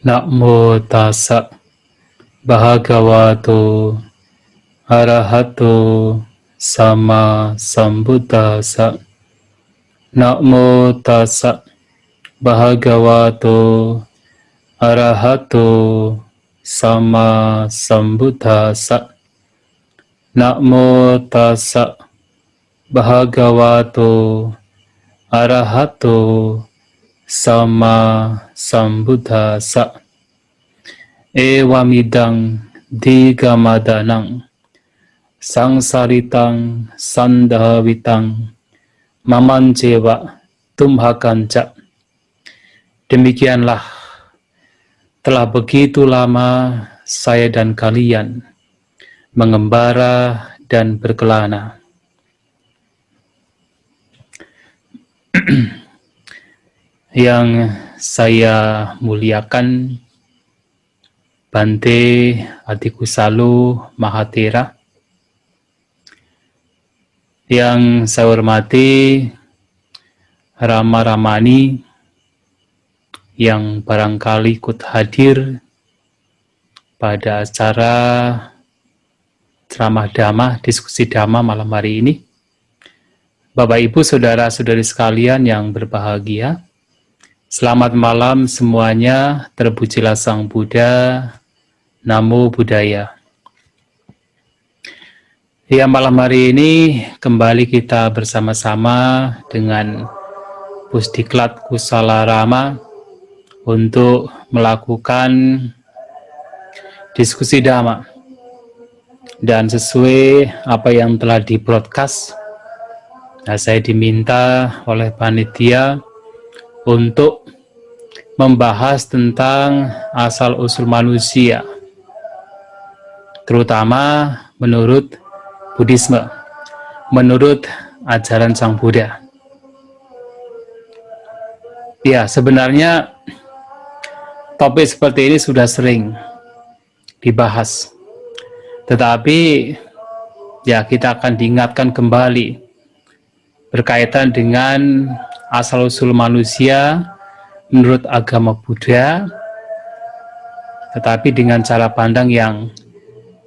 Namo tassa bhagavato arahato sama sambuddhassa. Namo tassa bhagavato arahato sama sambuddhassa. Namo tassa bhagavato arahato sama sambuddhassa. Ewamidang digamadanang sangsaritang sandhavitang mamancewa tumhakanca. Demikianlah telah begitu lama saya dan kalian mengembara dan berkelana. Yang saya muliakan Bante Adikusalu Mahatera, yang saya hormati Rama Ramani yang barangkali ikut hadir pada acara ceramah dhamma, diskusi dhamma malam hari ini. Bapak Ibu saudara-saudari sekalian yang berbahagia, selamat malam semuanya. Terpujilah Sang Buddha. Namo Buddhaya. Ya, malam hari ini kembali kita bersama-sama dengan Pusdiklat Kusala Rama untuk melakukan diskusi dhamma. Dan sesuai apa yang telah di-broadcast, saya diminta oleh panitia untuk membahas tentang asal-usul manusia, terutama menurut Buddhisme, menurut ajaran Sang Buddha. Ya, sebenarnya topik seperti ini sudah sering dibahas, tetapi ya kita akan diingatkan kembali berkaitan dengan asal-usul manusia menurut agama Buddha, tetapi dengan cara pandang yang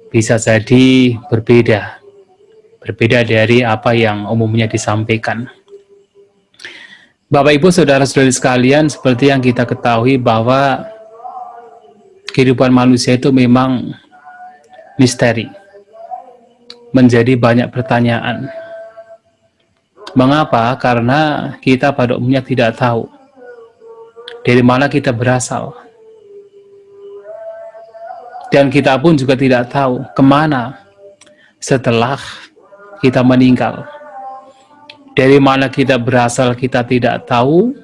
bisa jadi berbeda dari apa yang umumnya disampaikan. Bapak Ibu saudara-saudari sekalian, seperti yang kita ketahui bahwa kehidupan manusia itu memang misteri, menjadi banyak pertanyaan. Mengapa? Karena kita pada umumnya tidak tahu dari mana kita berasal. Dan kita pun juga tidak tahu kemana setelah kita meninggal. Dari mana kita berasal kita tidak tahu.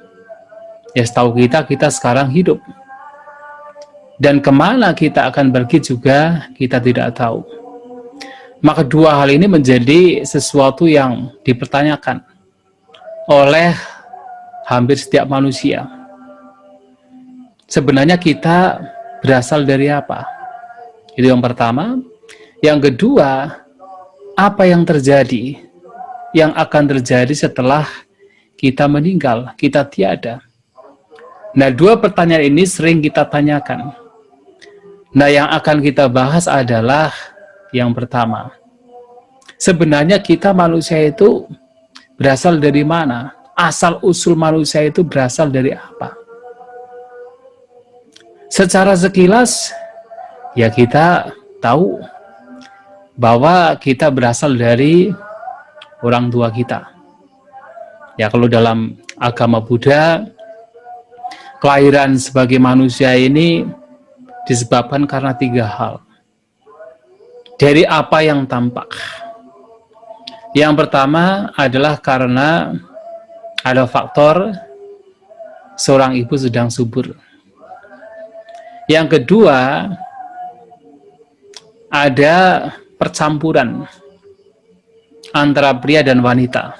Ya, setahu kita sekarang hidup. Dan kemana kita akan pergi juga kita tidak tahu. Maka dua hal ini menjadi sesuatu yang dipertanyakan oleh hampir setiap manusia. Sebenarnya kita berasal dari apa? Itu yang pertama. Yang kedua, apa yang terjadi, yang akan terjadi setelah kita meninggal, kita tiada. Nah, dua pertanyaan ini sering kita tanyakan. Nah, yang akan kita bahas adalah yang pertama. Sebenarnya kita manusia itu berasal dari mana? Asal-usul manusia itu berasal dari apa? Secara sekilas, ya kita tahu bahwa kita berasal dari orang tua kita. Ya, kalau dalam agama Buddha, kelahiran sebagai manusia ini disebabkan karena tiga hal. Dari apa yang tampak. Yang pertama adalah karena ada faktor seorang ibu sedang subur. Yang kedua, ada percampuran antara pria dan wanita.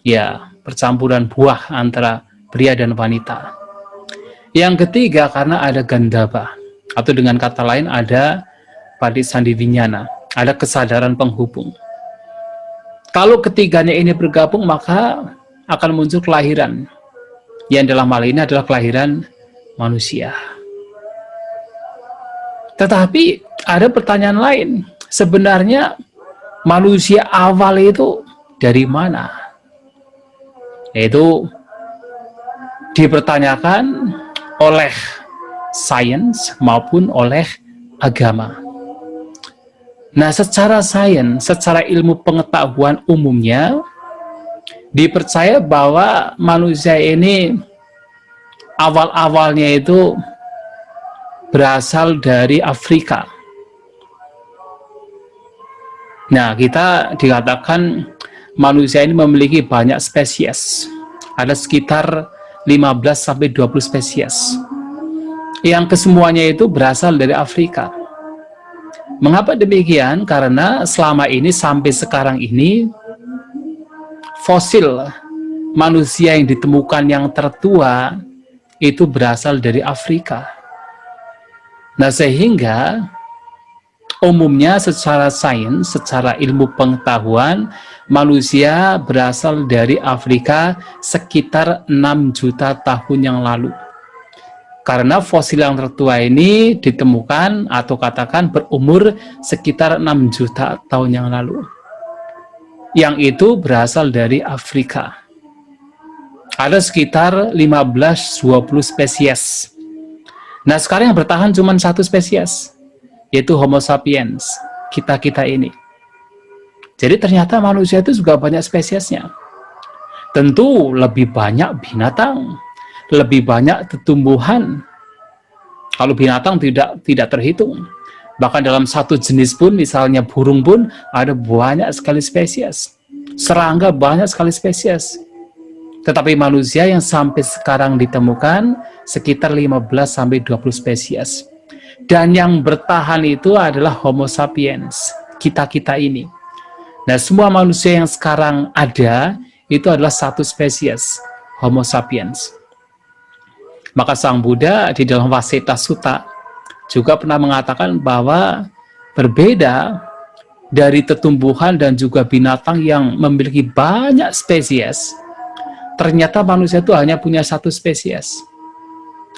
Ya, percampuran buah antara pria dan wanita. Yang ketiga, karena ada gandaba, atau dengan kata lain ada padisandivinyana, ada kesadaran penghubung. Kalau ketiganya ini bergabung, maka akan muncul kelahiran, yang dalam hal ini adalah kelahiran manusia. Tetapi ada pertanyaan lain, sebenarnya manusia awal itu dari mana? Yaitu dipertanyakan oleh sains maupun oleh agama. Nah, secara sains, secara ilmu pengetahuan umumnya, dipercaya bahwa manusia ini awal-awalnya itu berasal dari Afrika. Nah, kita dikatakan manusia ini memiliki banyak spesies. Ada sekitar 15-20 spesies. Yang kesemuanya itu berasal dari Afrika. Mengapa demikian? Karena selama ini sampai sekarang ini fosil manusia yang ditemukan yang tertua itu berasal dari Afrika. Nah, sehingga umumnya secara sains, secara ilmu pengetahuan, manusia berasal dari Afrika sekitar 6 juta tahun yang lalu. Karena fosil yang tertua ini ditemukan atau katakan berumur sekitar 6 juta tahun yang lalu. Yang itu berasal dari Afrika. Ada sekitar 15-20 spesies. Nah, sekarang yang bertahan cuma satu spesies, yaitu Homo sapiens, kita-kita ini. Jadi ternyata manusia itu juga banyak spesiesnya. Tentu lebih banyak binatang, lebih banyak tumbuhan. Kalau binatang tidak terhitung. Bahkan dalam satu jenis pun, misalnya burung pun, ada banyak sekali spesies. Serangga banyak sekali spesies. Tetapi manusia yang sampai sekarang ditemukan sekitar 15-20 spesies. Dan yang bertahan itu adalah Homo sapiens, kita-kita ini. Nah, semua manusia yang sekarang ada, itu adalah satu spesies, Homo sapiens. Maka Sang Buddha di dalam Vaseta Sutta juga pernah mengatakan bahwa berbeda dari tumbuhan dan juga binatang yang memiliki banyak spesies, ternyata manusia itu hanya punya satu spesies.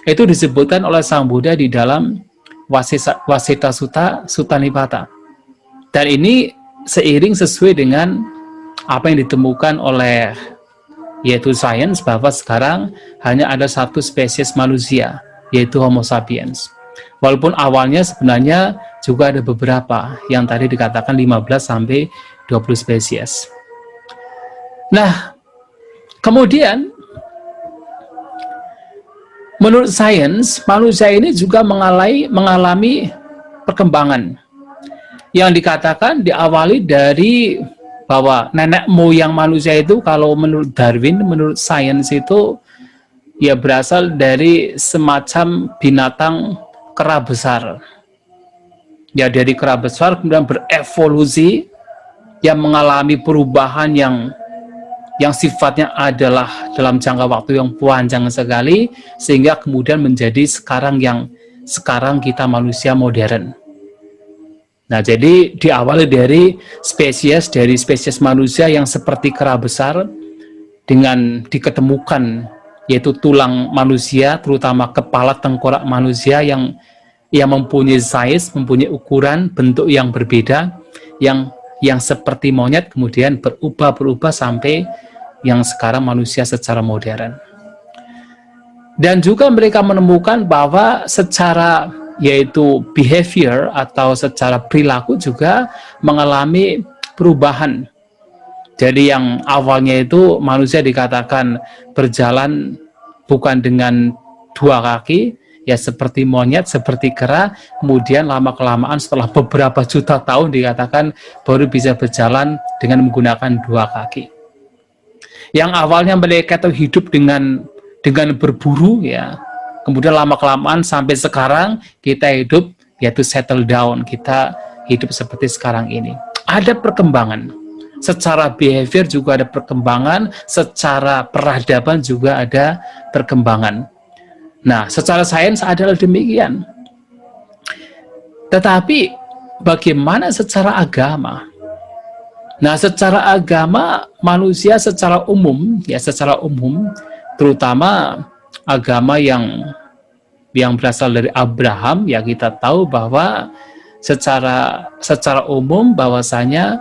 Itu disebutkan oleh Sang Buddha di dalam Vaseta Sutta, Sutta Nipata. Dan ini seiring sesuai dengan apa yang ditemukan oleh yaitu sains, bahwa sekarang hanya ada satu spesies manusia, yaitu Homo sapiens. Walaupun awalnya sebenarnya juga ada beberapa, yang tadi dikatakan 15-20 spesies. Nah, kemudian menurut sains, manusia ini juga mengalami perkembangan yang dikatakan diawali dari bahwa nenek moyang manusia itu, kalau menurut Darwin, menurut sains itu ya berasal dari semacam binatang kera besar. Ya, dari kera besar kemudian berevolusi yang mengalami perubahan yang sifatnya adalah dalam jangka waktu yang panjang sekali, sehingga kemudian menjadi sekarang kita manusia modern. Nah, jadi diawali dari spesies manusia yang seperti kera besar dengan diketemukan yaitu tulang manusia, terutama kepala tengkorak manusia yang mempunyai size, mempunyai ukuran, bentuk yang berbeda, yang seperti monyet, kemudian berubah sampai yang sekarang manusia secara modern. Dan juga mereka menemukan bahwa secara yaitu behavior atau secara perilaku juga mengalami perubahan. Jadi yang awalnya itu manusia dikatakan berjalan bukan dengan dua kaki, ya seperti monyet, seperti kera, kemudian lama-kelamaan setelah beberapa juta tahun dikatakan baru bisa berjalan dengan menggunakan dua kaki. Yang awalnya mereka itu hidup dengan berburu, ya, kemudian lama-kelamaan sampai sekarang kita hidup yaitu settle down, kita hidup seperti sekarang ini. Ada perkembangan, secara behavior juga ada perkembangan, secara peradaban juga ada perkembangan. Nah, secara sains adalah demikian. Tetapi bagaimana secara agama? Nah, secara agama manusia secara umum, ya secara umum, terutama agama yang yang berasal dari Abraham, ya kita tahu bahwa secara umum bahwasanya,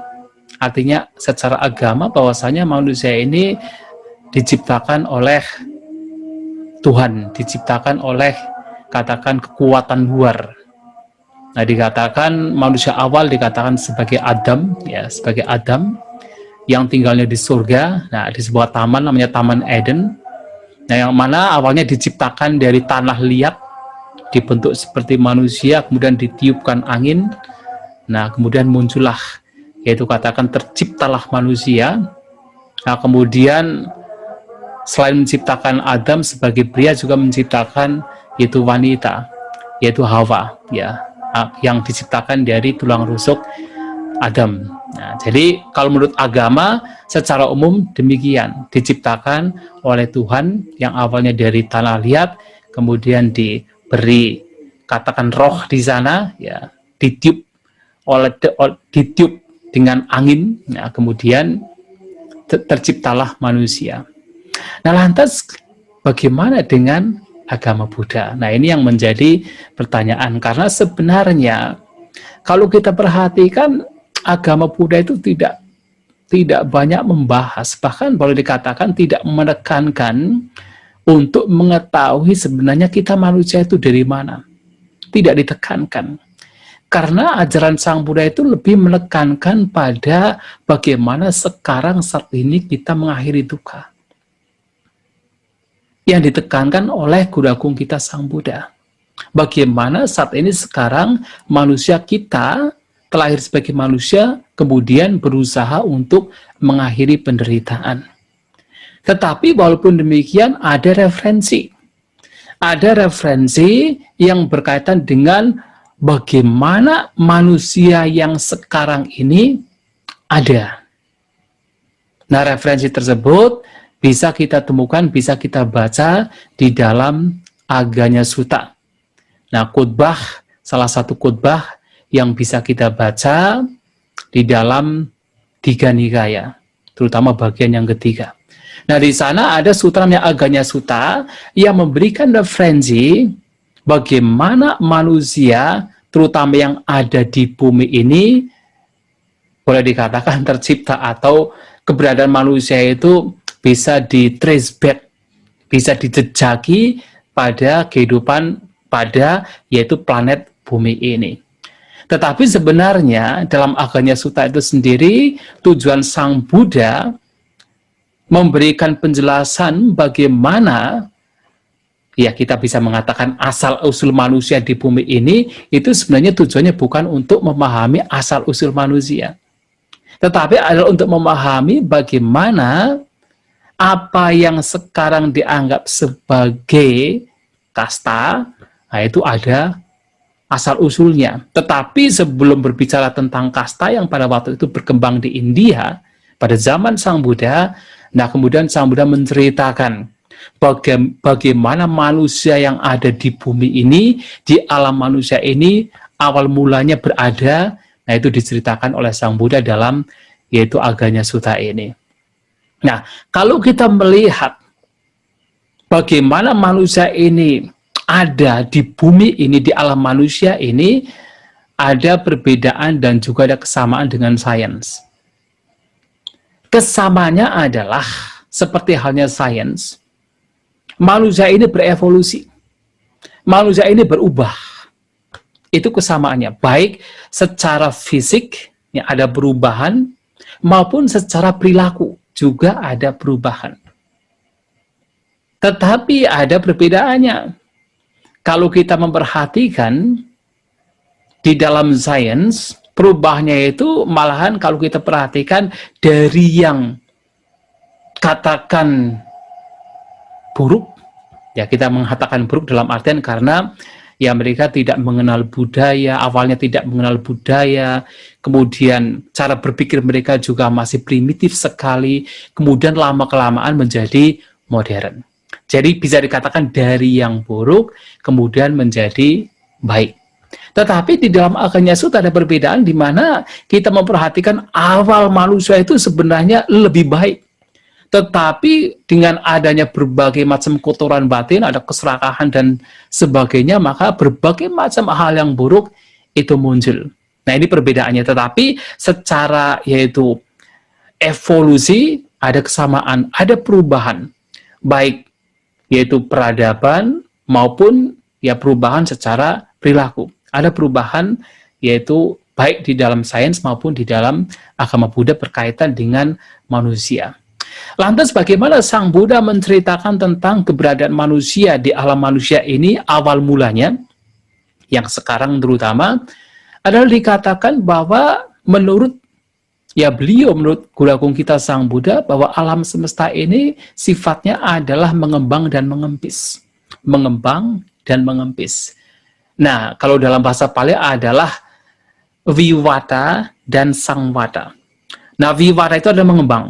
artinya secara agama bahwasanya manusia ini diciptakan oleh Tuhan, diciptakan oleh katakan kekuatan luar. Nah, dikatakan manusia awal dikatakan sebagai Adam, ya, sebagai Adam yang tinggalnya di surga, nah di sebuah taman namanya Taman Eden. Nah, yang mana awalnya diciptakan dari tanah liat, dibentuk seperti manusia, kemudian ditiupkan angin. Nah, kemudian muncullah, yaitu katakan terciptalah manusia. Nah, kemudian selain menciptakan Adam sebagai pria, juga menciptakan yaitu wanita, yaitu Hawa, ya, yang diciptakan dari tulang rusuk Adam. Nah, jadi kalau menurut agama secara umum demikian, diciptakan oleh Tuhan yang awalnya dari tanah liat, kemudian diberi katakan roh di sana, ya, ditiup dengan angin, nah, kemudian terciptalah manusia. Nah, lantas bagaimana dengan agama Buddha? Nah, ini yang menjadi pertanyaan, karena sebenarnya kalau kita perhatikan agama Buddha itu tidak banyak membahas, bahkan boleh dikatakan tidak menekankan untuk mengetahui sebenarnya kita manusia itu dari mana. Tidak ditekankan. Karena ajaran Sang Buddha itu lebih menekankan pada bagaimana sekarang saat ini kita mengakhiri duka. Yang ditekankan oleh Guru Agung kita Sang Buddha. Bagaimana saat ini sekarang manusia kita terlahir sebagai manusia, kemudian berusaha untuk mengakhiri penderitaan. Tetapi walaupun demikian ada referensi. Ada referensi yang berkaitan dengan bagaimana manusia yang sekarang ini ada. Nah, referensi tersebut bisa kita temukan, bisa kita baca di dalam Aganya Sutta. Nah, khotbah, salah satu khotbah yang bisa kita baca di dalam Tiga Nikaya, terutama bagian yang ketiga. Nah, di sana ada sutra namanya Aganya Sutta yang memberikan referensi bagaimana manusia, terutama yang ada di bumi ini, boleh dikatakan tercipta, atau keberadaan manusia itu bisa di-trace back, bisa dijejaki pada kehidupan pada yaitu planet bumi ini. Tetapi sebenarnya dalam Aganya Sutta itu sendiri, tujuan Sang Buddha memberikan penjelasan bagaimana, ya kita bisa mengatakan asal-usul manusia di bumi ini, itu sebenarnya tujuannya bukan untuk memahami asal-usul manusia. Tetapi adalah untuk memahami bagaimana apa yang sekarang dianggap sebagai kasta, nah itu ada asal-usulnya. Tetapi sebelum berbicara tentang kasta yang pada waktu itu berkembang di India, pada zaman Sang Buddha, nah kemudian Sang Buddha menceritakan bagaimana manusia yang ada di bumi ini, di alam manusia ini, awal mulanya berada, nah itu diceritakan oleh Sang Buddha dalam yaitu Aganya Sutta ini. Nah, kalau kita melihat bagaimana manusia ini ada di bumi ini, di alam manusia ini, ada perbedaan dan juga ada kesamaan dengan sains. Kesamaannya adalah seperti halnya sains, manusia ini berevolusi, manusia ini berubah. Itu kesamaannya, baik secara fisik, ya ada perubahan, maupun secara perilaku juga ada perubahan. Tetapi ada perbedaannya. Kalau kita memperhatikan di dalam sains, perubahannya itu malahan kalau kita perhatikan dari yang katakan buruk, ya kita mengatakan buruk dalam artian karena ya mereka tidak mengenal budaya, awalnya tidak mengenal budaya, kemudian cara berpikir mereka juga masih primitif sekali, kemudian lama-kelamaan menjadi modern. Jadi bisa dikatakan dari yang buruk kemudian menjadi baik. Tetapi di dalam Aganya Sutta ada perbedaan di mana kita memperhatikan awal manusia itu sebenarnya lebih baik. Tetapi dengan adanya berbagai macam kotoran batin, ada keserakahan dan sebagainya, maka berbagai macam hal yang buruk itu muncul. Nah, ini perbedaannya. Tetapi secara yaitu evolusi, ada kesamaan, ada perubahan. Baik yaitu peradaban maupun ya perubahan secara perilaku. Ada perubahan yaitu baik di dalam sains maupun di dalam agama Buddha berkaitan dengan manusia. Lantas bagaimana Sang Buddha menceritakan tentang keberadaan manusia di alam manusia ini awal mulanya, yang sekarang terutama, adalah dikatakan bahwa menurut Guru Agung kita Sang Buddha, bahwa alam semesta ini sifatnya adalah mengembang dan mengempis. Mengembang dan mengempis. Nah, kalau dalam bahasa Pali adalah Viwata dan Sangwata. Nah, Viwata itu adalah mengembang.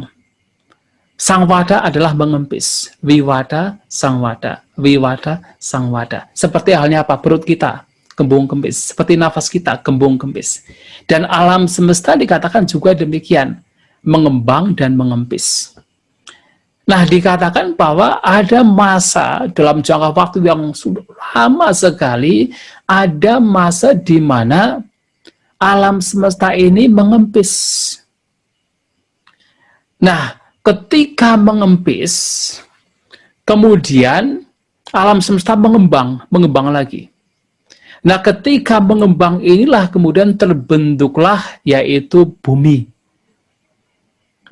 Sangwata adalah mengempis. Viwata, Sangwata. Viwata, Sangwata. Seperti halnya apa? Perut kita, kembung kempis. Seperti nafas kita, kembung kempis. Dan alam semesta dikatakan juga demikian. Mengembang dan mengempis. Nah, dikatakan bahwa ada masa dalam jangka waktu yang sudah lama sekali, ada masa di mana alam semesta ini mengempis. Nah, ketika mengempis, kemudian alam semesta mengembang lagi. Nah, ketika mengembang inilah kemudian terbentuklah yaitu bumi.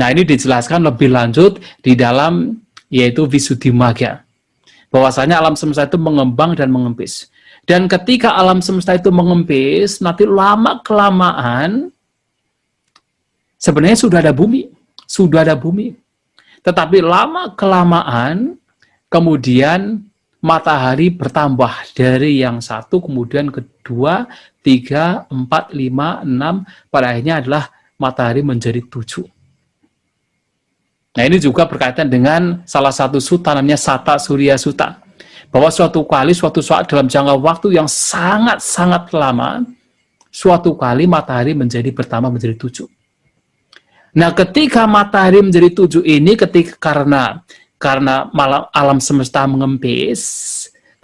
Nah, ini dijelaskan lebih lanjut di dalam yaitu Visuddhimagga. Bahwasanya alam semesta itu mengembang dan mengempis. Dan ketika alam semesta itu mengempis, nanti lama-kelamaan sebenarnya sudah ada bumi. Tetapi lama-kelamaan, kemudian matahari bertambah dari yang satu, kemudian kedua, 3, 4, 5, 6, pada akhirnya adalah matahari menjadi 7. Nah, ini juga berkaitan dengan salah satu sutta namanya Sata Surya Sutta. Bahwa suatu saat dalam jangka waktu yang sangat-sangat lama, suatu kali matahari bertambah menjadi 7. Nah, ketika matahari menjadi 7 ini, karena alam semesta mengempis,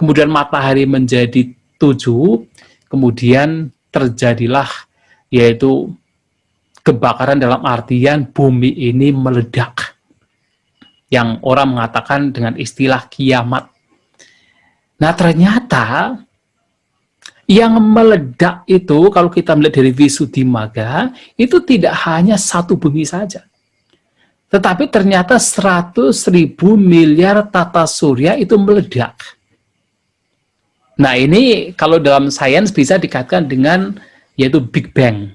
kemudian matahari menjadi 7, kemudian terjadilah yaitu kebakaran dalam artian bumi ini meledak. Yang orang mengatakan dengan istilah kiamat. Nah, ternyata yang meledak itu, kalau kita melihat dari Visuddhimagga, itu tidak hanya satu bumi saja. Tetapi ternyata 100.000 miliar tata surya itu meledak. Nah, ini kalau dalam sains bisa dikatakan dengan yaitu Big Bang.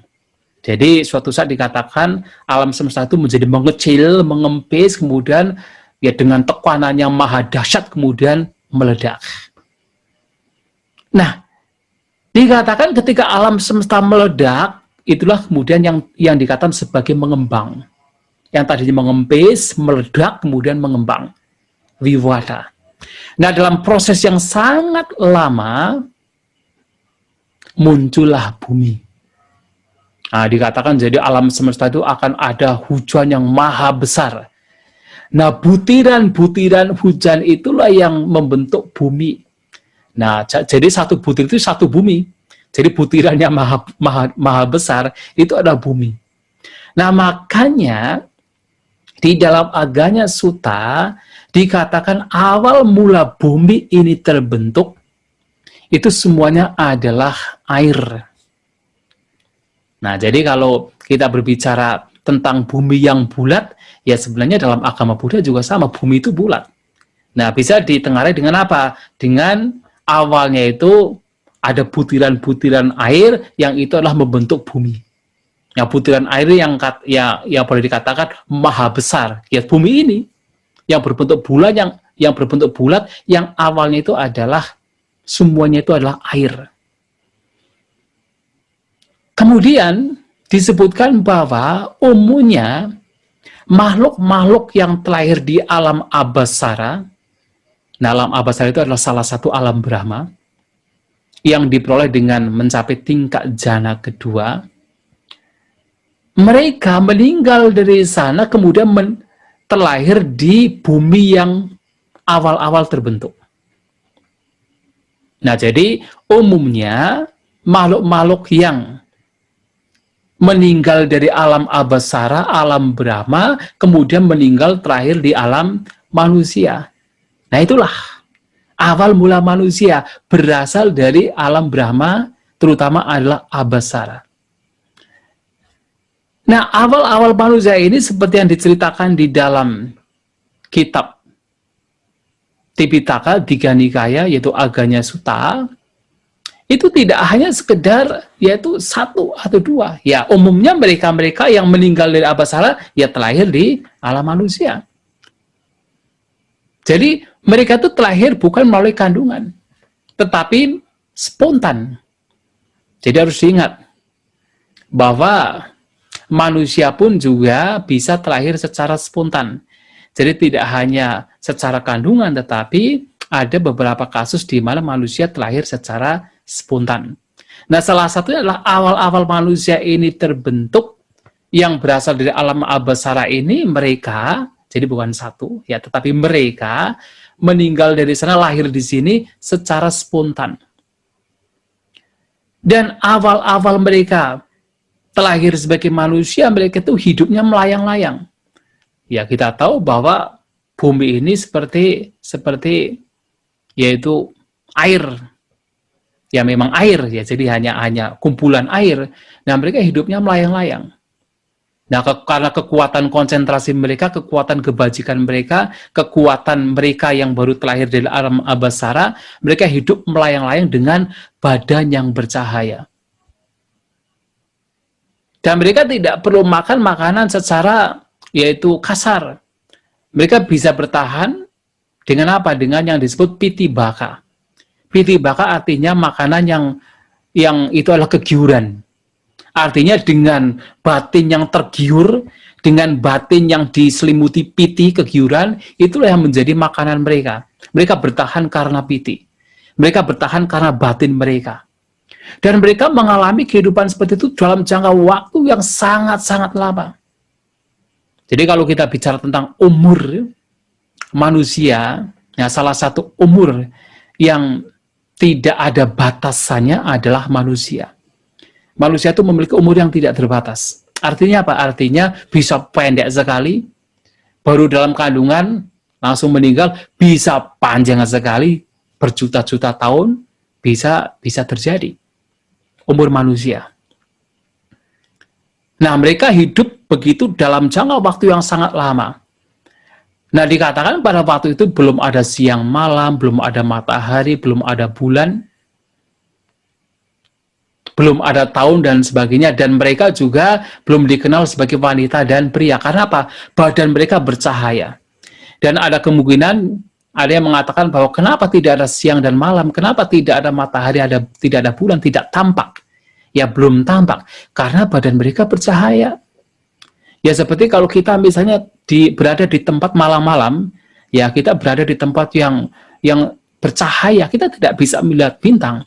Jadi suatu saat dikatakan alam semesta itu menjadi mengecil, mengempis, kemudian ya dengan tekanan yang maha dahsyat kemudian meledak. Nah, dikatakan ketika alam semesta meledak, itulah kemudian yang dikatakan sebagai mengembang. Yang tadinya mengempis, meledak, kemudian mengembang. Viwata. Nah, dalam proses yang sangat lama, muncullah bumi. Nah, dikatakan jadi alam semesta itu akan ada hujan yang maha besar. Nah, butiran-butiran hujan itulah yang membentuk bumi. Nah, jadi satu butir itu satu bumi. Jadi butirannya maha besar, itu ada bumi. Nah, makanya di dalam Aganya Sutta dikatakan awal mula bumi ini terbentuk, itu semuanya adalah air. Nah, jadi kalau kita berbicara tentang bumi yang bulat, ya sebenarnya dalam agama Buddha juga sama, bumi itu bulat. Nah, bisa ditengarai dengan apa? Dengan awalnya itu ada butiran-butiran air yang itu adalah membentuk bumi. Ya, butiran air yang boleh dikatakan maha besar. Ya, bumi ini yang berbentuk bulat, yang berbentuk bulat, yang awalnya itu adalah semuanya itu adalah air. Kemudian disebutkan bahwa umumnya makhluk-makhluk yang terlahir di alam Abhasara, nah alam Abhasara itu adalah salah satu alam Brahma, yang diperoleh dengan mencapai tingkat jana kedua, mereka meninggal dari sana kemudian terlahir di bumi yang awal-awal terbentuk. Nah, jadi umumnya makhluk-makhluk yang meninggal dari alam abasara, alam Brahma, kemudian meninggal terakhir di alam manusia. Nah, itulah awal mula manusia berasal dari alam Brahma, terutama adalah abasara. Nah, awal-awal manusia ini seperti yang diceritakan di dalam kitab Tipitaka Digha Nikaya, yaitu Aganya Sutta, itu tidak hanya sekedar yaitu satu atau dua. Ya, umumnya mereka-mereka yang meninggal dari abasara ya terlahir di alam manusia. Jadi mereka itu terlahir bukan melalui kandungan, tetapi spontan. Jadi harus diingat bahwa manusia pun juga bisa terlahir secara spontan. Jadi tidak hanya secara kandungan, tetapi ada beberapa kasus di mana manusia terlahir secara spontan. Nah, salah satunya adalah awal-awal manusia ini terbentuk yang berasal dari alam abasara ini, mereka, jadi bukan satu, ya, tetapi mereka meninggal dari sana, lahir di sini secara spontan. Dan awal-awal mereka terlahir sebagai manusia, mereka itu hidupnya melayang-layang. Ya, kita tahu bahwa bumi ini seperti yaitu air. Ya, memang air ya, jadi hanya kumpulan air. Nah, mereka hidupnya melayang-layang. Nah, karena kekuatan konsentrasi mereka, kekuatan kebajikan mereka, kekuatan mereka yang baru terlahir dari alam abasara, mereka hidup melayang-layang dengan badan yang bercahaya. Dan mereka tidak perlu makan makanan secara yaitu kasar. Mereka bisa bertahan dengan apa? Dengan yang disebut pitibaka. Pitibaka artinya makanan yang itu adalah kegiuran. Artinya dengan batin yang tergiur, dengan batin yang diselimuti piti, kegiuran, itulah yang menjadi makanan mereka. Mereka bertahan karena piti. Mereka bertahan karena batin mereka. Dan mereka mengalami kehidupan seperti itu dalam jangka waktu yang sangat-sangat lama. Jadi kalau kita bicara tentang umur manusia, ya salah satu umur yang tidak ada batasannya adalah manusia. Manusia itu memiliki umur yang tidak terbatas. Artinya apa? Artinya bisa pendek sekali, baru dalam kandungan, langsung meninggal, bisa panjang sekali, berjuta-juta tahun, bisa terjadi. Umur manusia. Nah, mereka hidup begitu dalam jangka waktu yang sangat lama. Nah, dikatakan pada waktu itu belum ada siang malam, belum ada matahari, belum ada bulan, belum ada tahun dan sebagainya, dan mereka juga belum dikenal sebagai wanita dan pria. Karena apa? Badan mereka bercahaya. Dan ada kemungkinan, ada yang mengatakan bahwa kenapa tidak ada siang dan malam, kenapa tidak ada matahari, tidak ada bulan, tidak tampak. Ya belum tampak, karena badan mereka bercahaya. Ya seperti kalau kita misalnya berada di tempat malam-malam, ya kita berada di tempat yang bercahaya, kita tidak bisa melihat bintang.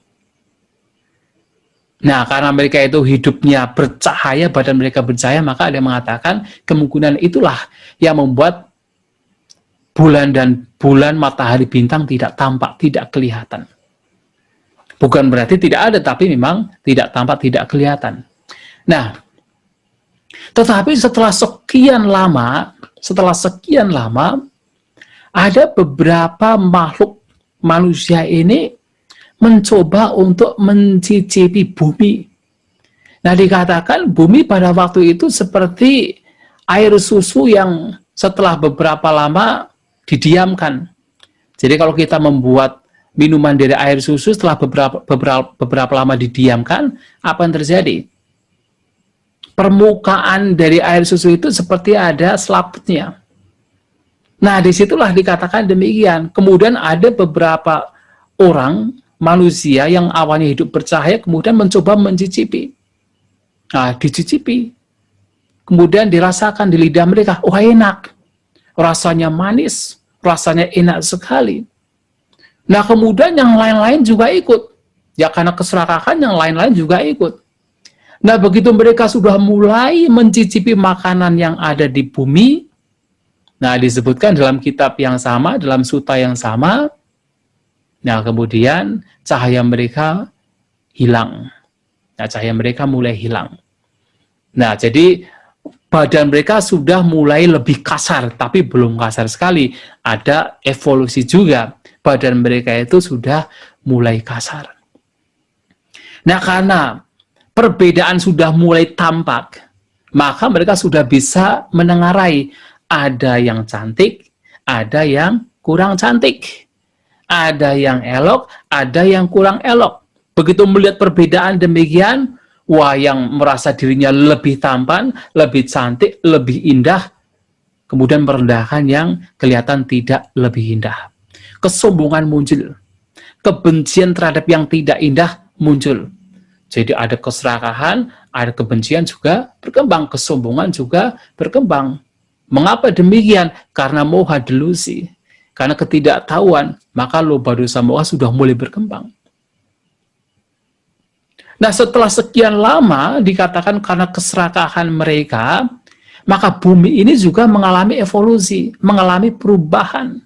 Nah, karena mereka itu hidupnya bercahaya, badan mereka bercahaya, maka ada yang mengatakan kemungkinan itulah yang membuat bulan, matahari, bintang tidak tampak, tidak kelihatan. Bukan berarti tidak ada, tapi memang tidak tampak, tidak kelihatan. Nah, tetapi setelah sekian lama, ada beberapa makhluk manusia ini mencoba untuk mencicipi bumi. Nah, dikatakan bumi pada waktu itu seperti air susu yang setelah beberapa lama didiamkan. Jadi kalau kita membuat minuman dari air susu setelah beberapa lama didiamkan, apa yang terjadi? Permukaan dari air susu itu seperti ada selaputnya. Nah, disitulah dikatakan demikian. Kemudian ada beberapa orang, manusia yang awalnya hidup bercahaya, kemudian mencoba mencicipi. Nah, dicicipi. Kemudian dirasakan di lidah mereka, oh enak. Rasanya manis, rasanya enak sekali. Nah, kemudian yang lain-lain juga ikut. Ya, karena keserakahan yang lain-lain juga ikut. Nah, begitu mereka sudah mulai mencicipi makanan yang ada di bumi, Nah, disebutkan dalam kitab yang sama, dalam sutta yang sama. Nah, kemudian cahaya mereka hilang. Nah, cahaya mereka mulai hilang. Nah, jadi badan mereka sudah mulai lebih kasar, tapi belum kasar sekali. Ada evolusi juga. Badan mereka itu sudah mulai kasar. Nah, karena perbedaan sudah mulai tampak, maka mereka sudah bisa menengarai ada yang cantik, ada yang kurang cantik, ada yang elok, ada yang kurang elok. Begitu melihat perbedaan demikian, wah, yang merasa dirinya lebih tampan, lebih cantik, lebih indah, kemudian merendahkan yang kelihatan tidak lebih indah. Kesombongan muncul, kebencian terhadap yang tidak indah muncul. Jadi ada keserakahan, ada kebencian juga berkembang, kesombongan juga berkembang. Mengapa demikian? Karena moha delusi, karena ketidaktahuan, maka loba dosa moha sudah mulai berkembang. Nah, setelah sekian lama dikatakan karena keserakahan mereka, maka bumi ini juga mengalami evolusi, mengalami perubahan.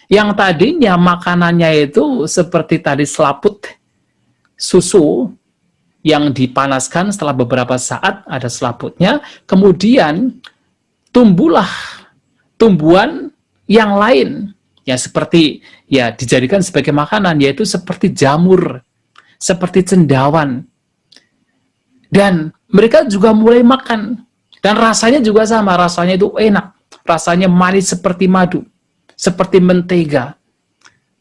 Yang tadinya makanannya itu seperti tadi selaput susu yang dipanaskan, setelah beberapa saat ada selaputnya, kemudian tumbuhlah tumbuhan yang lain yang seperti ya dijadikan sebagai makanan, yaitu seperti jamur, seperti cendawan. Dan mereka juga mulai makan, dan rasanya juga sama, rasanya itu enak, rasanya manis seperti madu, seperti mentega.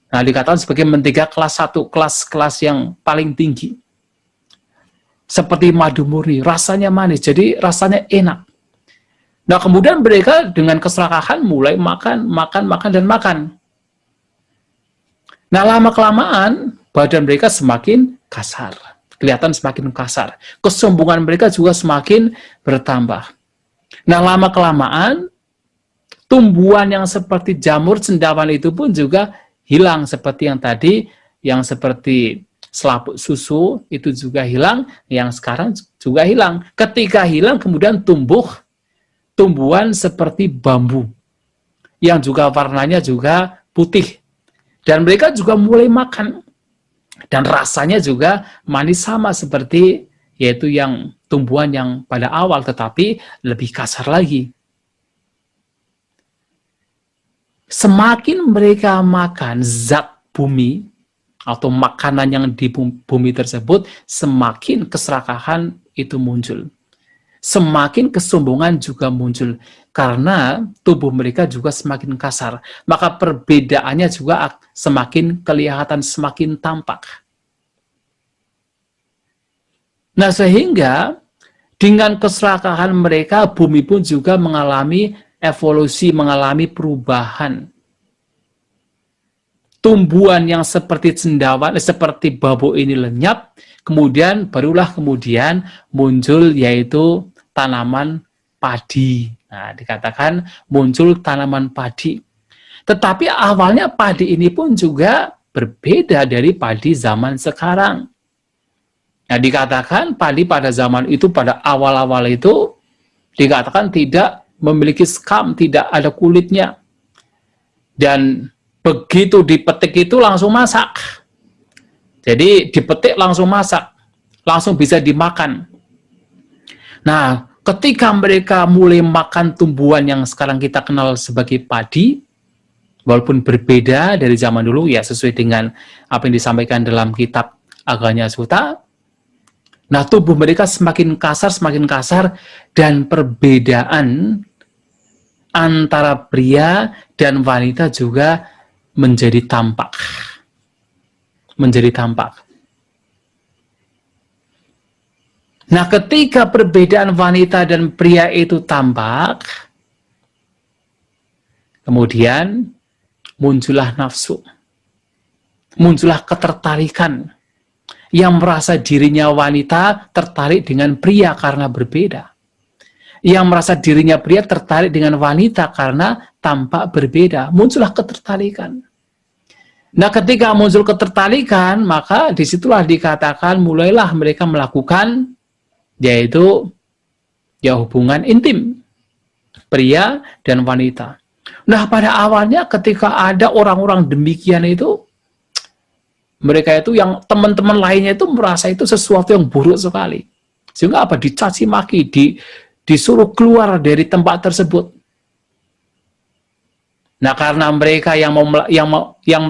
Nah, dikatakan sebagai mentega kelas 1, kelas yang paling tinggi. Seperti madu murni, rasanya manis, jadi rasanya enak. Nah, kemudian mereka dengan keserakahan mulai makan. Nah, lama-kelamaan badan mereka semakin kasar, kelihatan semakin kasar. Kesombongan mereka juga semakin bertambah. Nah, lama-kelamaan tumbuhan yang seperti jamur cendawan itu pun juga hilang, seperti yang tadi, yang seperti selaput susu itu juga hilang, yang sekarang juga hilang. Ketika hilang, kemudian tumbuhan seperti bambu, yang juga warnanya juga putih. Dan mereka juga mulai makan. Dan rasanya juga manis sama seperti yaitu yang tumbuhan yang pada awal, tetapi lebih kasar lagi. Semakin mereka makan zat bumi, atau makanan yang di bumi tersebut, semakin keserakahan itu muncul. Semakin kesombongan juga muncul, karena tubuh mereka juga semakin kasar, maka perbedaannya juga semakin kelihatan, semakin tampak. Nah, sehingga dengan keserakahan mereka, bumi pun juga mengalami evolusi, mengalami perubahan. Tumbuhan yang seperti cendawan, seperti bambu ini lenyap, kemudian barulah kemudian muncul yaitu tanaman padi. Nah, dikatakan muncul tanaman padi. Tetapi awalnya padi ini pun juga berbeda dari padi zaman sekarang. Nah, dikatakan padi pada zaman itu, pada awal-awal itu, dikatakan tidak memiliki skam, tidak ada kulitnya. Dan begitu dipetik itu langsung masak. Jadi dipetik langsung masak, langsung bisa dimakan. Nah, ketika mereka mulai makan tumbuhan yang sekarang kita kenal sebagai padi, walaupun berbeda dari zaman dulu, ya sesuai dengan apa yang disampaikan dalam kitab Aganya Sutta, nah tubuh mereka semakin kasar, dan perbedaan antara pria dan wanita juga menjadi tampak. Nah, ketika perbedaan wanita dan pria itu tampak, kemudian muncullah nafsu, muncullah ketertarikan, yang merasa dirinya wanita tertarik dengan pria karena berbeda, yang merasa dirinya pria tertarik dengan wanita karena tampak berbeda, muncullah ketertarikan. Nah, ketika muncul ketertarikan, maka disitulah dikatakan mulailah mereka melakukan yaitu ya hubungan intim. pria dan wanita. Nah, pada awalnya ketika ada orang-orang demikian itu, mereka itu yang teman-teman lainnya itu merasa itu sesuatu yang buruk sekali. Sehingga apa? Dicaci maki, disuruh keluar dari tempat tersebut. Nah, karena mereka yang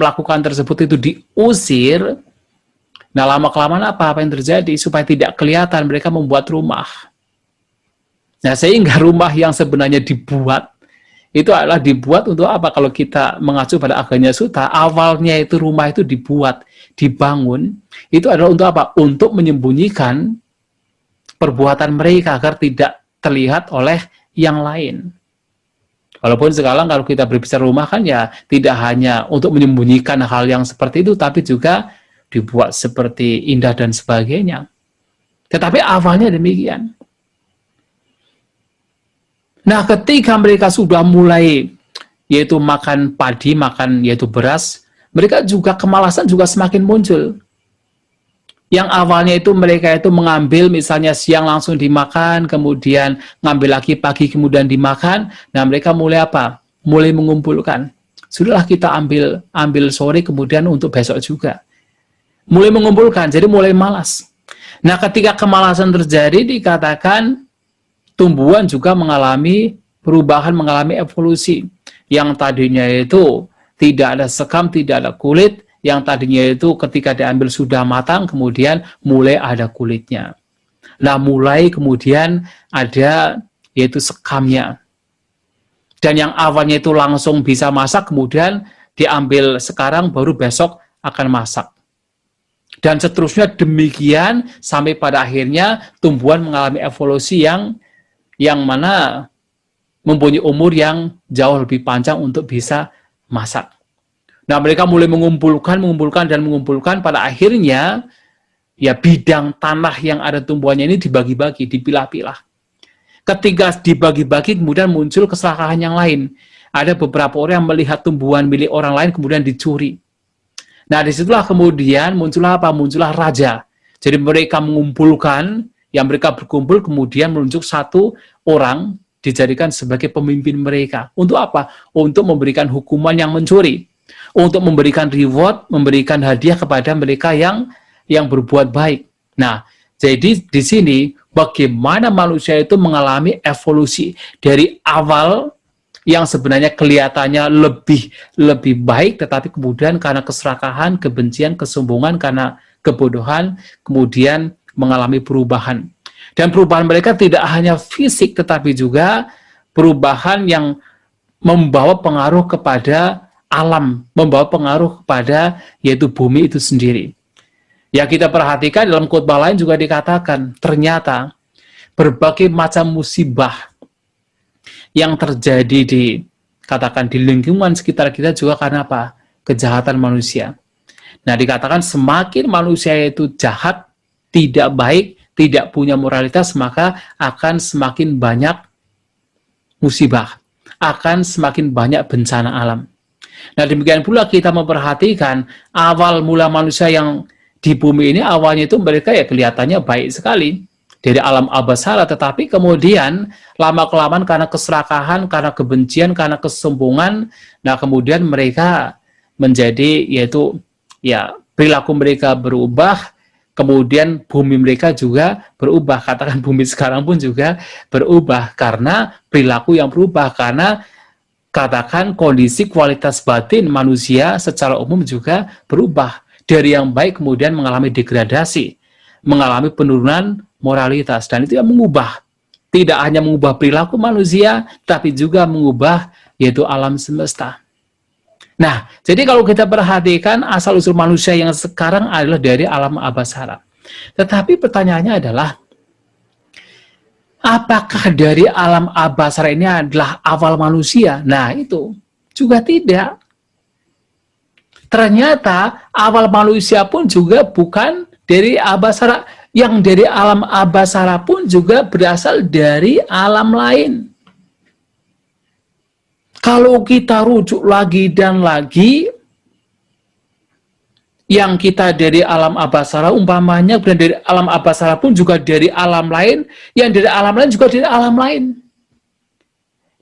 melakukan tersebut itu diusir, nah lama-kelamaan apa yang terjadi? Supaya tidak kelihatan, mereka membuat rumah. Nah, sehingga rumah yang sebenarnya dibuat, itu adalah dibuat untuk apa? Kalau kita mengacu pada Aganya Sutta, awalnya itu rumah itu dibuat, dibangun, itu adalah untuk apa? Untuk menyembunyikan perbuatan mereka agar tidak terlihat oleh yang lain. Walaupun sekarang kalau kita berbicara rumah kan ya tidak hanya untuk menyembunyikan hal yang seperti itu, tapi juga dibuat seperti indah dan sebagainya. Tetapi awalnya demikian. Nah, ketika mereka sudah mulai yaitu makan padi, makan yaitu beras, mereka juga kemalasan juga semakin muncul. Yang awalnya itu mereka itu mengambil misalnya siang langsung dimakan, kemudian ngambil lagi pagi kemudian dimakan. Nah, mereka mulai apa? Mulai mengumpulkan. Sudahlah kita ambil sore kemudian untuk besok juga. Mulai mengumpulkan, jadi mulai malas. Nah, ketika kemalasan terjadi dikatakan tumbuhan juga mengalami perubahan, mengalami evolusi. Yang tadinya itu tidak ada sekam, tidak ada kulit, yang tadinya itu ketika diambil sudah matang, kemudian mulai ada kulitnya. Nah, mulai kemudian ada yaitu sekamnya. Dan yang awalnya itu langsung bisa masak, kemudian diambil sekarang, baru besok akan masak. Dan seterusnya demikian, sampai pada akhirnya tumbuhan mengalami evolusi yang mana mempunyai umur yang jauh lebih panjang untuk bisa masak. Nah, mereka mulai mengumpulkan, pada akhirnya ya bidang tanah yang ada tumbuhannya ini dibagi-bagi, dipilah-pilah. Ketika dibagi-bagi, kemudian muncul keserakahan yang lain. Ada beberapa orang yang melihat tumbuhan milik orang lain, kemudian dicuri. Nah, disitulah kemudian muncullah apa? Muncullah raja. Jadi mereka mengumpulkan, yang mereka berkumpul, kemudian menunjuk satu orang, dijadikan sebagai pemimpin mereka. Untuk apa? Untuk memberikan hukuman yang mencuri. Untuk memberikan reward, memberikan hadiah kepada mereka yang berbuat baik. Baik. Jadi di sini bagaimana manusia itu mengalami evolusi dari awal yang sebenarnya kelihatannya lebih baik, tetapi kemudian karena keserakahan, kebencian, kesombongan, karena kebodohan, kemudian mengalami perubahan. Dan perubahan mereka tidak hanya fisik, tetapi juga perubahan yang membawa pengaruh kepada alam, membawa pengaruh kepada yaitu bumi itu sendiri. Ya, kita perhatikan dalam khotbah lain juga dikatakan, ternyata berbagai macam musibah yang terjadi katakan di lingkungan sekitar kita juga karena apa? Kejahatan manusia. Nah, dikatakan semakin manusia itu jahat, tidak baik, tidak punya moralitas, maka akan semakin banyak musibah, akan semakin banyak bencana alam. Nah, demikian pula kita memperhatikan awal mula manusia yang di bumi ini, awalnya itu mereka ya kelihatannya baik sekali dari alam abasara, tetapi kemudian lama-kelamaan karena keserakahan, karena kebencian, karena kesombongan, nah kemudian mereka menjadi yaitu ya perilaku mereka berubah, kemudian bumi mereka juga berubah. Katakan bumi sekarang pun juga berubah karena perilaku yang berubah, karena katakan kondisi kualitas batin manusia secara umum juga berubah. Dari yang baik kemudian mengalami degradasi, mengalami penurunan moralitas, dan itu yang mengubah. Tidak hanya mengubah perilaku manusia, tapi juga mengubah yaitu alam semesta. Nah, jadi kalau kita perhatikan asal-usul manusia yang sekarang adalah dari alam abasara. Tetapi pertanyaannya adalah, apakah dari alam abasara ini adalah awal manusia? Nah, itu juga tidak. Ternyata awal manusia pun juga bukan dari abasara. Yang dari alam abasara pun juga berasal dari alam lain. Kalau kita rujuk lagi dan lagi, yang kita dari alam abasara umpamanya, dan dari alam abasara pun juga dari alam lain, yang dari alam lain juga dari alam lain.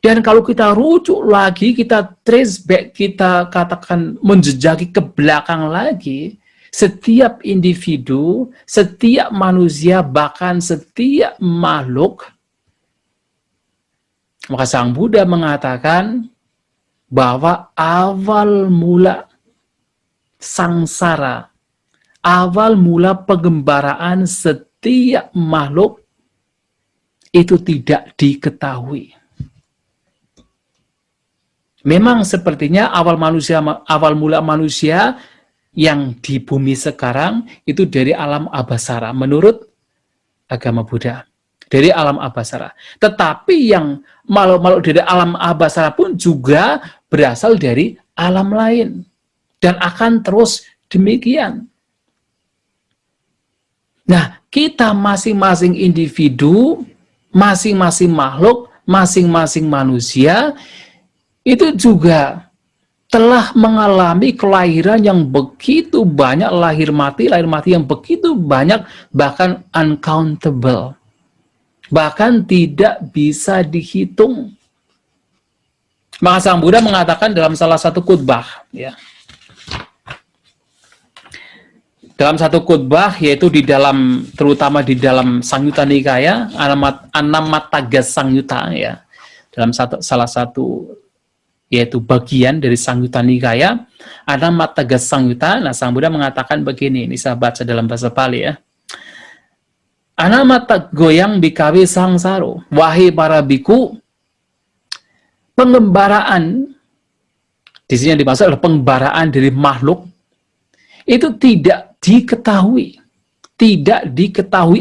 Dan kalau kita rujuk lagi, kita trace back, kita katakan menjejaki ke belakang lagi, setiap individu, setiap manusia, bahkan setiap makhluk, maka Sang Buddha mengatakan bahwa awal mula sangsara, awal mula pengembaraan setiap makhluk itu tidak diketahui. Memang sepertinya awal mula manusia yang di bumi sekarang itu dari alam abhasara menurut agama Buddha, dari alam abhasara. Tetapi yang makhluk-makhluk dari alam abhasara pun juga berasal dari alam lain dan akan terus demikian. Nah, kita masing-masing individu, masing-masing makhluk, masing-masing manusia itu juga telah mengalami kelahiran yang begitu banyak, lahir mati yang begitu banyak, bahkan uncountable, bahkan tidak bisa dihitung. Maka Sang Buddha mengatakan dalam salah satu khutbah, ya, dalam satu khutbah, yaitu di dalam, terutama di dalam Samyutta Nikaya, Anamataga Samyutta, ya, dalam salah satu yaitu bagian dari Samyutta Nikaya, Anamataga Samyutta. Nah, Sang Buddha mengatakan begini, ini saya baca dalam bahasa Pali, ya. Anamata goyang bikawe sangsaro, wahai para biku, pengembaraan, di sini yang dimaksud adalah pengembaraan dari makhluk, itu tidak diketahui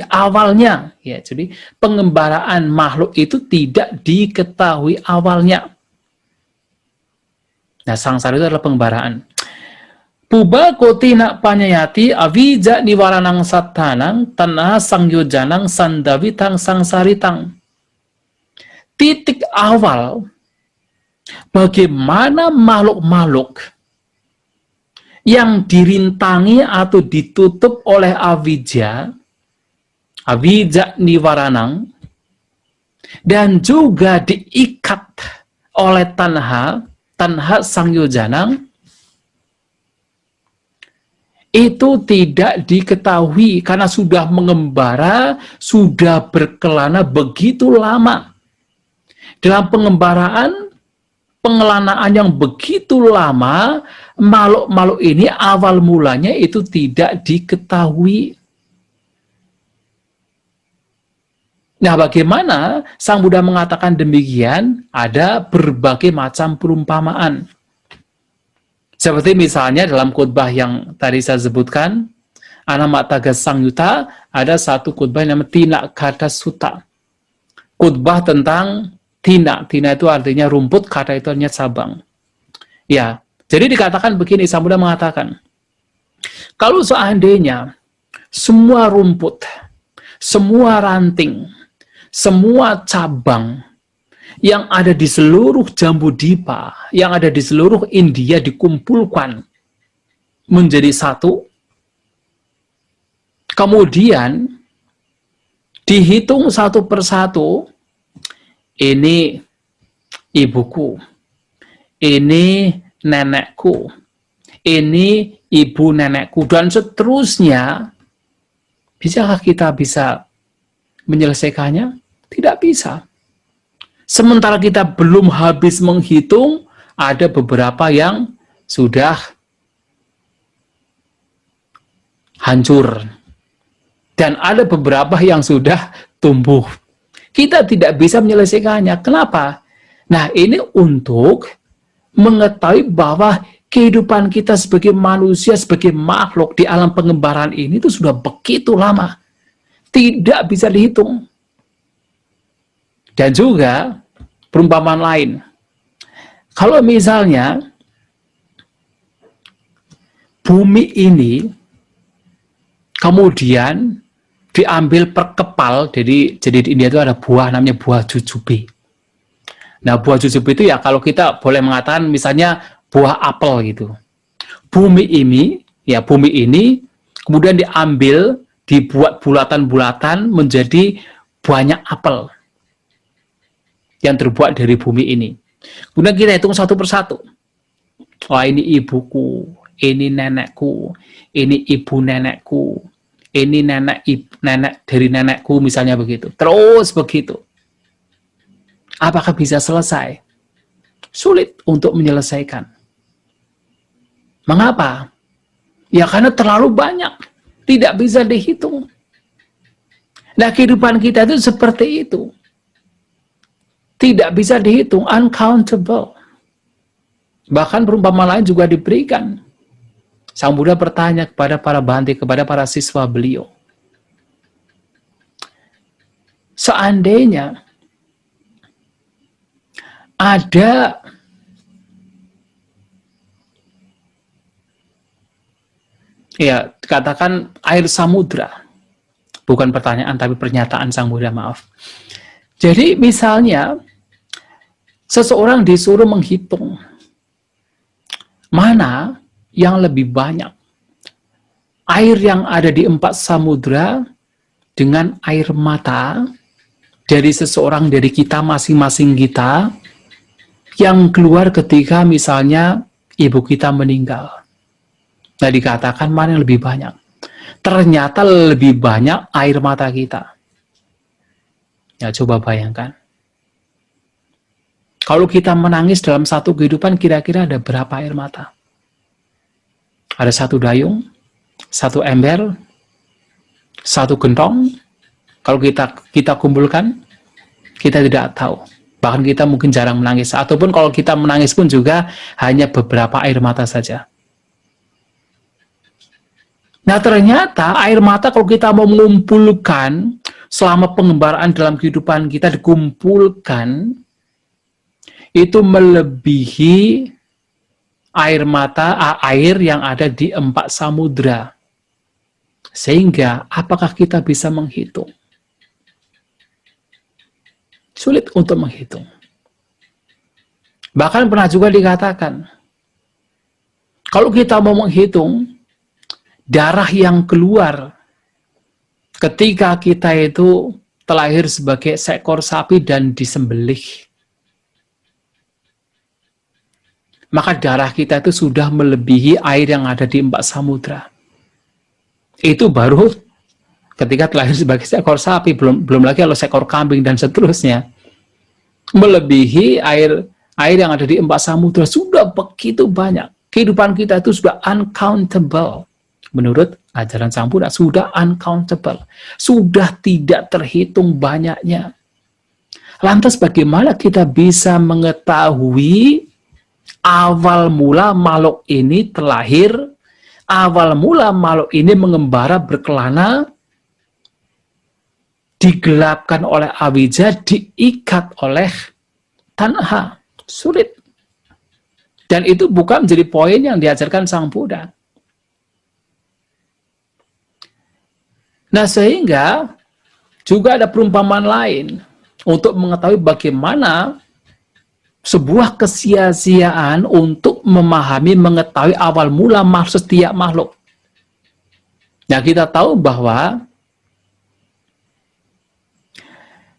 awalnya, ya. Jadi pengembaraan makhluk itu tidak diketahui awalnya. Nah, sangsara itu adalah pengembaraan. Puba kotina panyayati avija niwaranang satanang tanah sangyojanang sandavitang sangsaritang. Titik awal bagaimana makhluk-makhluk yang dirintangi atau ditutup oleh avija niwaranang, dan juga diikat oleh tanha sangyojanang, itu tidak diketahui karena sudah mengembara, sudah berkelana begitu lama. Dalam pengelanaan yang begitu lama, makhluk-makhluk ini awal mulanya itu tidak diketahui. Nah, bagaimana Sang Buddha mengatakan demikian? Ada berbagai macam perumpamaan. Seperti misalnya dalam khutbah yang tadi saya sebutkan, Anamataga Samyutta, ada satu khutbah yang namanya Tinakkhata Sutta. Khutbah tentang tina. Tina itu artinya rumput, kata itu artinya cabang. Ya, jadi dikatakan begini, Sang Buddha mengatakan, kalau seandainya semua rumput, semua ranting, semua cabang yang ada di seluruh Jambudipa, yang ada di seluruh India dikumpulkan menjadi satu, kemudian dihitung satu persatu, ini ibuku, ini nenekku, ini ibu nenekku, dan seterusnya, bisakah kita bisa menyelesaikannya? Tidak bisa. Sementara kita belum habis menghitung, ada beberapa yang sudah hancur. Dan ada beberapa yang sudah tumbuh. Kita tidak bisa menyelesaikannya. Kenapa? Nah, ini untuk mengetahui bahwa kehidupan kita sebagai manusia, sebagai makhluk di alam pengembaraan ini itu sudah begitu lama. Tidak bisa dihitung. Dan juga perumpamaan lain. Kalau misalnya bumi ini kemudian diambil per kepal, jadi di India itu ada buah namanya buah jujube. Nah, buah jujube itu ya kalau kita boleh mengatakan misalnya buah apel gitu. Bumi ini kemudian diambil, dibuat bulatan-bulatan menjadi banyak apel. yang terbuat dari bumi ini. Kemudian kita hitung satu persatu. Wah, ini ibuku, ini nenekku, ini ibu nenekku, ini nenek dari nenekku, misalnya begitu. Terus begitu. Apakah bisa selesai? Sulit untuk menyelesaikan. Mengapa? Ya karena terlalu banyak. Tidak bisa dihitung. Nah, kehidupan kita itu seperti itu. Tidak bisa dihitung, uncountable. Bahkan perumpamaan lain juga diberikan. Sang Buddha bertanya kepada para bhante, kepada para siswa beliau. Seandainya ada ya, katakan air samudra. Bukan pertanyaan, tapi pernyataan Sang Buddha, maaf. Jadi misalnya, seseorang disuruh menghitung mana yang lebih banyak. Air yang ada di 4 samudra dengan air mata dari seseorang, dari kita masing-masing kita, yang keluar ketika misalnya ibu kita meninggal. Nah, dikatakan mana yang lebih banyak. Ternyata lebih banyak air mata kita. Ya, coba bayangkan. Kalau kita menangis dalam satu kehidupan, kira-kira ada berapa air mata? Ada 1 dayung, 1 ember, 1 gentong. Kalau kita kumpulkan, kita tidak tahu. Bahkan kita mungkin jarang menangis. Ataupun kalau kita menangis pun juga hanya beberapa air mata saja. Nah, ternyata air mata kalau kita mau mengumpulkan selama pengembaraan dalam kehidupan kita dikumpulkan, itu melebihi air yang ada di 4 samudra. Sehingga apakah kita bisa menghitung? Sulit untuk menghitung. Bahkan pernah juga dikatakan, kalau kita mau menghitung darah yang keluar ketika kita itu terlahir sebagai seekor sapi dan disembelih, maka darah kita itu sudah melebihi air yang ada di 4 samudra. Itu baru ketika terlahir sebagai seekor sapi, belum lagi kalau seekor kambing dan seterusnya. Melebihi air yang ada di 4 samudra, sudah begitu banyak. Kehidupan kita itu sudah uncountable. Menurut ajaran Sang Buddha, sudah uncountable. Sudah tidak terhitung banyaknya. Lantas bagaimana kita bisa mengetahui awal mula makhluk ini terlahir, awal mula makhluk ini mengembara berkelana, digelapkan oleh awija, diikat oleh tanha? Sulit. Dan itu bukan menjadi poin yang diajarkan Sang Buddha. Nah, sehingga juga ada perumpamaan lain untuk mengetahui bagaimana sebuah kesia-siaan untuk memahami, mengetahui awal mula setiap makhluk. Nah, kita tahu bahwa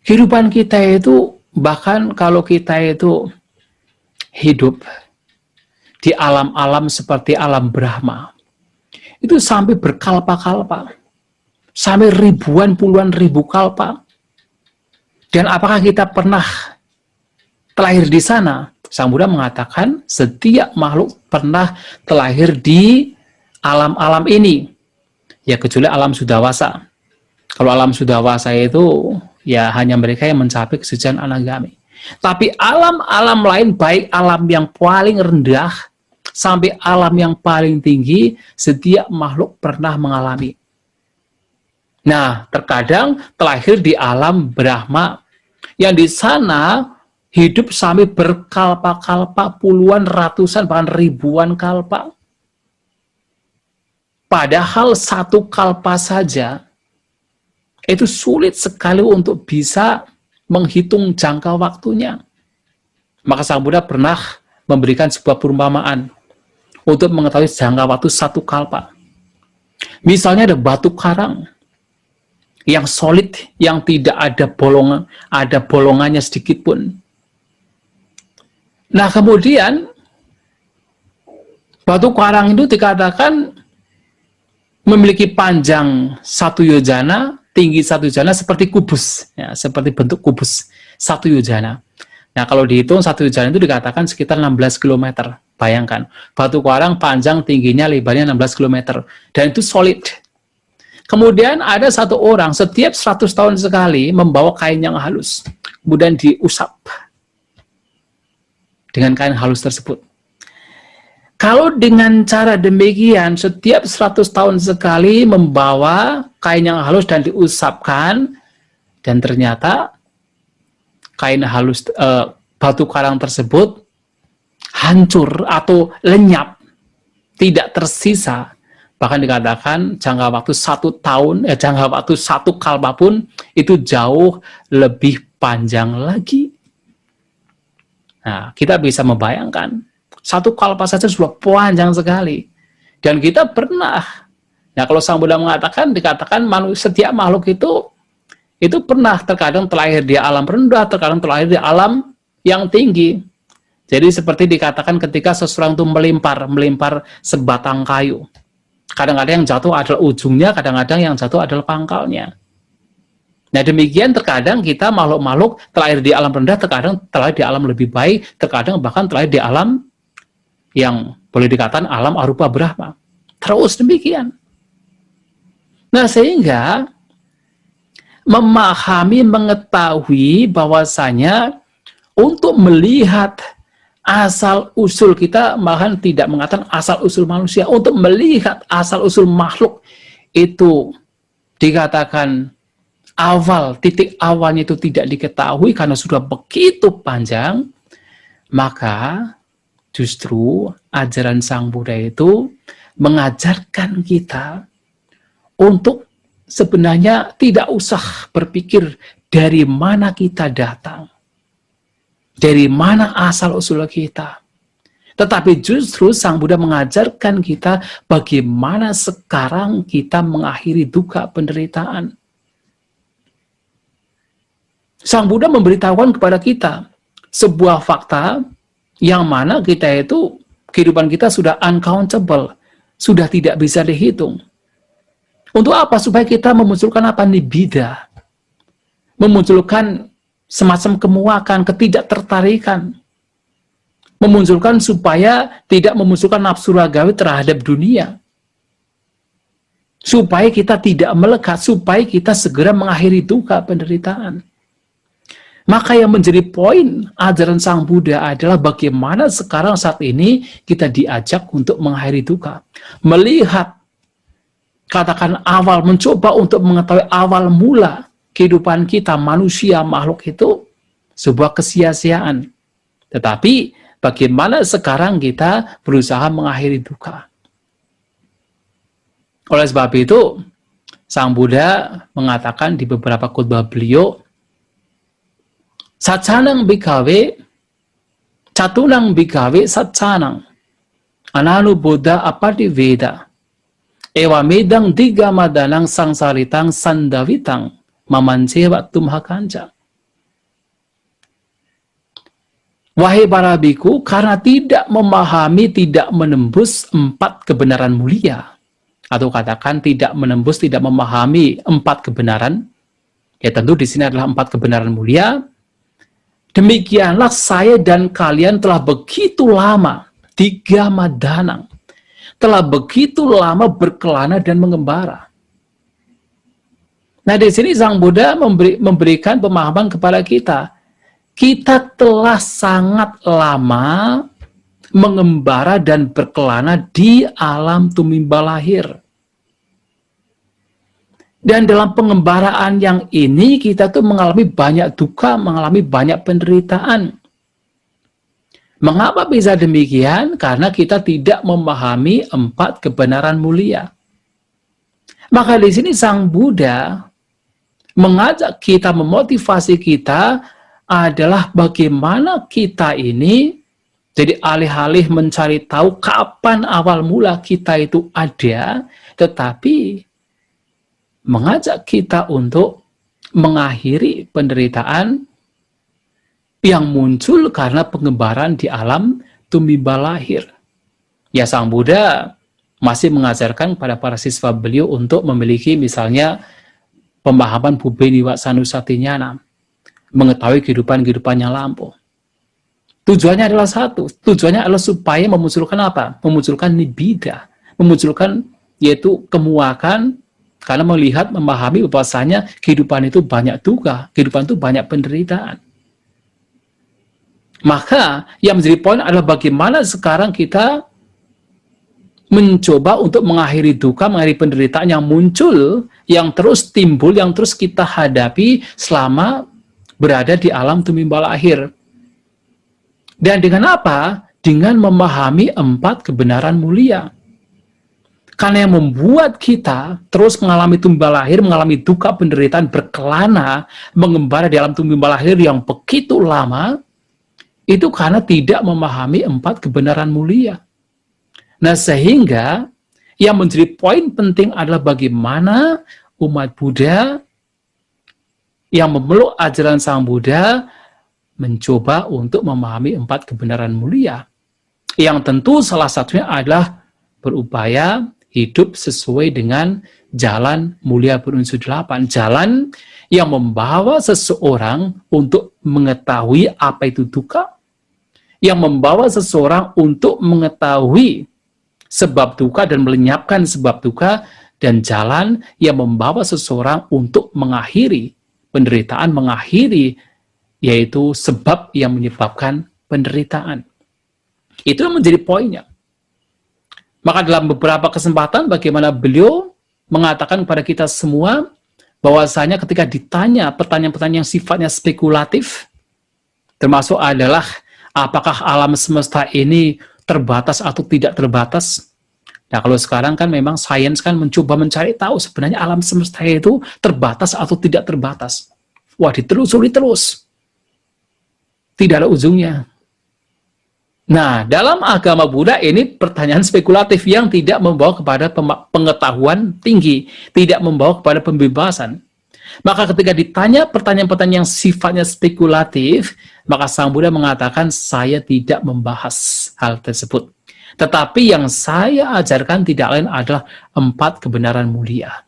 kehidupan kita itu, bahkan kalau kita itu hidup di alam-alam seperti alam Brahma, itu sampai berkalpa-kalpa. Sampai ribuan, puluhan ribu kalpa. Dan apakah kita pernah terlahir di sana? Sang Buddha mengatakan setiap makhluk pernah terlahir di alam-alam ini. Ya, kecuali alam Sudawasa. Kalau alam Sudawasa itu ya hanya mereka yang mencapai kesucian anagami. Tapi alam-alam lain, baik alam yang paling rendah sampai alam yang paling tinggi, setiap makhluk pernah mengalami. Nah, terkadang terlahir di alam Brahma, yang di sana hidup sampai berkalpa-kalpa, puluhan, ratusan, bahkan ribuan kalpa. Padahal 1 kalpa saja, itu sulit sekali untuk bisa menghitung jangka waktunya. Maka Sang Buddha pernah memberikan sebuah perumpamaan untuk mengetahui jangka waktu 1 kalpa. Misalnya ada batu karang yang solid, yang tidak ada bolongannya sedikit pun. Nah, kemudian batu karang itu dikatakan memiliki panjang 1 yojana, tinggi 1 yojana, seperti kubus, ya, seperti bentuk kubus 1 yojana. Nah, kalau dihitung 1 yojana itu dikatakan sekitar 16 km. Bayangkan, batu karang panjang, tingginya, lebarnya 16 km. Dan itu solid. Kemudian ada satu orang setiap 100 tahun sekali membawa kain yang halus. Kemudian diusap dengan kain halus tersebut. Kalau dengan cara demikian, setiap 100 tahun sekali membawa kain yang halus dan diusapkan, dan ternyata kain halus, batu karang tersebut hancur atau lenyap, tidak tersisa. Bahkan dikatakan jangka waktu 1 tahun, jangka waktu 1 kalpa pun itu jauh lebih panjang lagi. Nah, kita bisa membayangkan 1 kalpa saja sudah panjang sekali. Dan kita pernah, nah kalau Sang Buddha mengatakan, dikatakan setiap makhluk itu pernah terkadang terlahir di alam rendah, terkadang terlahir di alam yang tinggi. Jadi seperti dikatakan ketika seseorang itu melempar sebatang kayu. Kadang-kadang yang jatuh adalah ujungnya, kadang-kadang yang jatuh adalah pangkalnya. Nah, demikian terkadang kita makhluk-makhluk terlahir di alam rendah, terkadang terlahir di alam lebih baik, terkadang bahkan terlahir di alam yang boleh dikatakan alam arupa Brahma. Terus demikian. Nah, sehingga memahami, mengetahui bahwasanya untuk melihat asal-usul kita, bahkan tidak mengatakan asal-usul manusia, untuk melihat asal-usul makhluk itu dikatakan awal, titik awalnya itu tidak diketahui karena sudah begitu panjang, maka justru ajaran Sang Buddha itu mengajarkan kita untuk sebenarnya tidak usah berpikir dari mana kita datang, dari mana asal-usul kita. Tetapi justru Sang Buddha mengajarkan kita bagaimana sekarang kita mengakhiri duka penderitaan. Sang Buddha memberitahukan kepada kita sebuah fakta yang mana kita itu, kehidupan kita sudah uncountable, sudah tidak bisa dihitung. Untuk apa? Supaya kita memunculkan apa? Nibbida. Memunculkan semacam kemuakan, ketidaktertarikan. Memunculkan supaya tidak memunculkan nafsu ragawi terhadap dunia. Supaya kita tidak melekat, supaya kita segera mengakhiri duka penderitaan. Maka yang menjadi poin ajaran Sang Buddha adalah bagaimana sekarang saat ini kita diajak untuk mengakhiri duka. Melihat, katakan awal, mencoba untuk mengetahui awal mula kehidupan kita, manusia, makhluk itu sebuah kesia-siaan. Tetapi bagaimana sekarang kita berusaha mengakhiri duka. Oleh sebab itu, Sang Buddha mengatakan di beberapa khotbah beliau, Sacanang bikawe, catunang bikawe sacanang, ananu Buddha apati veda, ewa medang diga madanang sangsaritang sandavitang, mamancewa tumhakanca. Wahai para biku, karena tidak memahami, tidak menembus 4 kebenaran mulia, atau katakan tidak menembus, tidak memahami 4 kebenaran, ya tentu di sini adalah 4 kebenaran mulia. Demikianlah saya dan kalian telah begitu lama, 3 madanang, telah begitu lama berkelana dan mengembara. Nah, di sini Sang Buddha memberikan pemahaman kepada kita. Kita telah sangat lama mengembara dan berkelana di alam tumimba lahir. Dan dalam pengembaraan yang ini kita tuh mengalami banyak duka, mengalami banyak penderitaan. Mengapa bisa demikian? Karena kita tidak memahami 4 kebenaran mulia. Maka di sini Sang Buddha mengajak kita, memotivasi kita adalah bagaimana kita ini jadi alih-alih mencari tahu kapan awal mula kita itu ada, tetapi mengajak kita untuk mengakhiri penderitaan yang muncul karena pengembaraan di alam tumimba lahir. Ya, Sang Buddha masih mengajarkan pada para siswa beliau untuk memiliki misalnya pemahaman Bubbe Niwa Sanusatinyana, mengetahui kehidupan-kehidupan yang lampau. Tujuannya adalah satu, tujuannya adalah supaya memunculkan apa? Memunculkan nibbida, memunculkan yaitu kemuakan, karena melihat, memahami bahwasanya kehidupan itu banyak duka, kehidupan itu banyak penderitaan. Maka yang menjadi poin adalah bagaimana sekarang kita mencoba untuk mengakhiri duka, mengakhiri penderitaan yang muncul, yang terus timbul, yang terus kita hadapi selama berada di alam tumimba lahir. Dan dengan apa? Dengan memahami 4 kebenaran mulia. Karena yang membuat kita terus mengalami tumimba lahir, mengalami duka, penderitaan, berkelana, mengembara di alam tumimba lahir yang begitu lama, itu karena tidak memahami 4 kebenaran mulia. Nah, sehingga yang menjadi poin penting adalah bagaimana umat Buddha yang memeluk ajaran Sang Buddha mencoba untuk memahami 4 kebenaran mulia. Yang tentu salah satunya adalah berupaya hidup sesuai dengan jalan mulia berunsur 8. Jalan yang membawa seseorang untuk mengetahui apa itu duka, yang membawa seseorang untuk mengetahui sebab duka dan melenyapkan sebab duka, dan jalan yang membawa seseorang untuk mengakhiri penderitaan, mengakhiri yaitu sebab yang menyebabkan penderitaan. Itu yang menjadi poinnya. Maka dalam beberapa kesempatan bagaimana beliau mengatakan kepada kita semua bahwasanya ketika ditanya pertanyaan-pertanyaan yang sifatnya spekulatif, termasuk adalah apakah alam semesta ini terbatas atau tidak terbatas. Nah, kalau sekarang kan memang sains kan mencoba mencari tahu sebenarnya alam semesta itu terbatas atau tidak terbatas. Wah, ditelusuri terus. Tidak ada ujungnya. Nah, dalam agama Buddha ini pertanyaan spekulatif yang tidak membawa kepada pengetahuan tinggi, tidak membawa kepada pembebasan. Maka ketika ditanya pertanyaan-pertanyaan yang sifatnya spekulatif, maka Sang Buddha mengatakan, saya tidak membahas hal tersebut. Tetapi yang saya ajarkan tidak lain adalah 4 kebenaran mulia.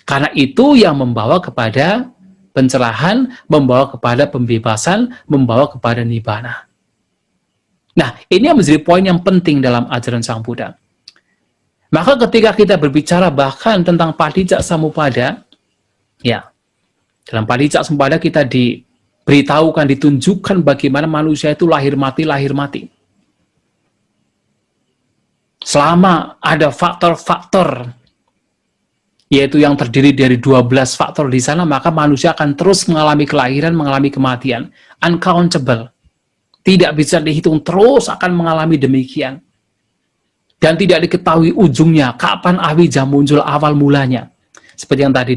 Karena itu yang membawa kepada pencerahan, membawa kepada pembebasan, membawa kepada nibbana. Nah, ini yang menjadi poin yang penting dalam ajaran Sang Buddha. Maka ketika kita berbicara bahkan tentang Paticcasamuppada, ya, dalam Paticcasamuppada kita diberitahukan, ditunjukkan bagaimana manusia itu lahir mati. Selama ada faktor-faktor, yaitu yang terdiri dari 12 faktor di sana, maka manusia akan terus mengalami kelahiran, mengalami kematian. Uncountable. Tidak bisa dihitung, terus akan mengalami demikian. Dan tidak diketahui ujungnya, kapan awija muncul awal mulanya. Seperti yang tadi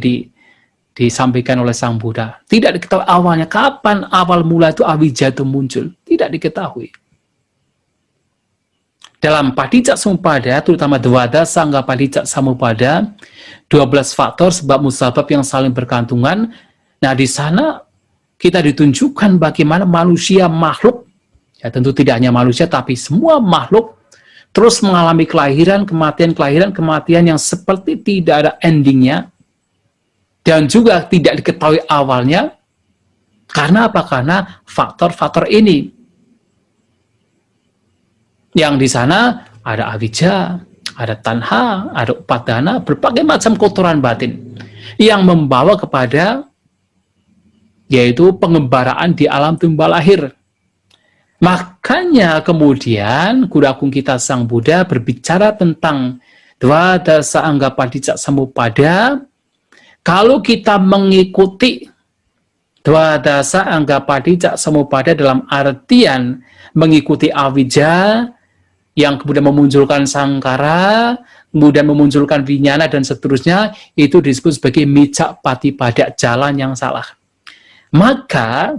disampaikan oleh Sang Buddha. Tidak diketahui awalnya, kapan awal mula itu awija itu muncul. Tidak diketahui. Dalam Paticcasamuppada, terutama Dwada Sangga Paticcasamuppada, 12 faktor sebab musabab yang saling bergantungan. Nah, di sana kita ditunjukkan bagaimana manusia makhluk, ya tentu tidak hanya manusia, tapi semua makhluk terus mengalami kelahiran, kematian yang seperti tidak ada endingnya, dan juga tidak diketahui awalnya. Karena apa? Karena faktor-faktor ini. Yang di sana ada avijja, ada tanha, ada upadana, berbagai macam kotoran batin yang membawa kepada yaitu pengembaraan di alam tumimba lahir. Makanya kemudian Guru Agung kita Sang Buddha berbicara tentang Dwadasa Angga Paticcasamuppada. Kalau kita mengikuti Dwadasa Angga Paticcasamuppada dalam artian mengikuti avijja yang kemudian memunculkan sangkara, kemudian memunculkan vinyana dan seterusnya, itu disebut sebagai micca patipada, jalan yang salah. Maka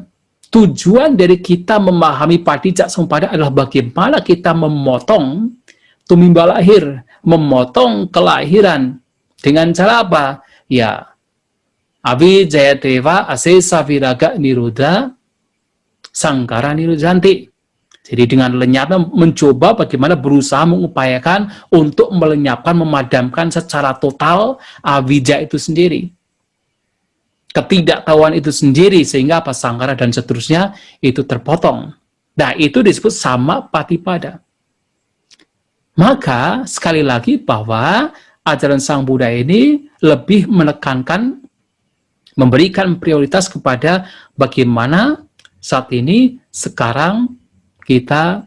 tujuan dari kita memahami Paticcasamuppada adalah bagaimana kita memotong tumimba lahir, memotong kelahiran. Dengan cara apa? Ya, avijjayateva asesa viraga nirodha Sangkara Nirujanti. Jadi dengan lenyapnya mencoba bagaimana berusaha mengupayakan untuk melenyapkan, memadamkan secara total awija itu sendiri. Ketidaktahuan itu sendiri, sehingga apa sangkara dan seterusnya itu terpotong. Nah, itu disebut sama patipada. Maka, sekali lagi bahwa ajaran Sang Buddha ini lebih menekankan, memberikan prioritas kepada bagaimana saat ini, sekarang, kita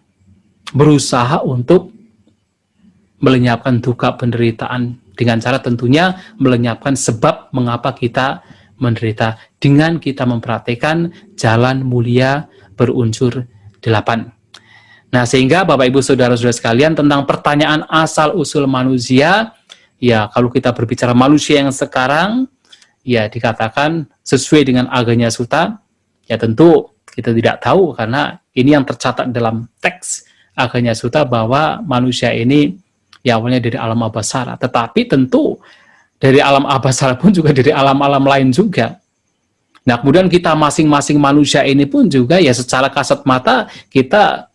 berusaha untuk melenyapkan duka penderitaan dengan cara tentunya melenyapkan sebab mengapa kita menderita dengan kita memperhatikan jalan mulia berunsur 8. Nah, sehingga Bapak Ibu Saudara-saudara sekalian tentang pertanyaan asal-usul manusia, ya kalau kita berbicara manusia yang sekarang, ya dikatakan sesuai dengan Aganya Sutta, ya tentu kita tidak tahu karena ini yang tercatat dalam teks Aganya Sutta bahwa manusia ini ya awalnya dari alam abasara, tetapi tentu dari alam abasara pun juga dari alam-alam lain juga. Nah, kemudian kita masing-masing manusia ini pun juga ya secara kasat mata kita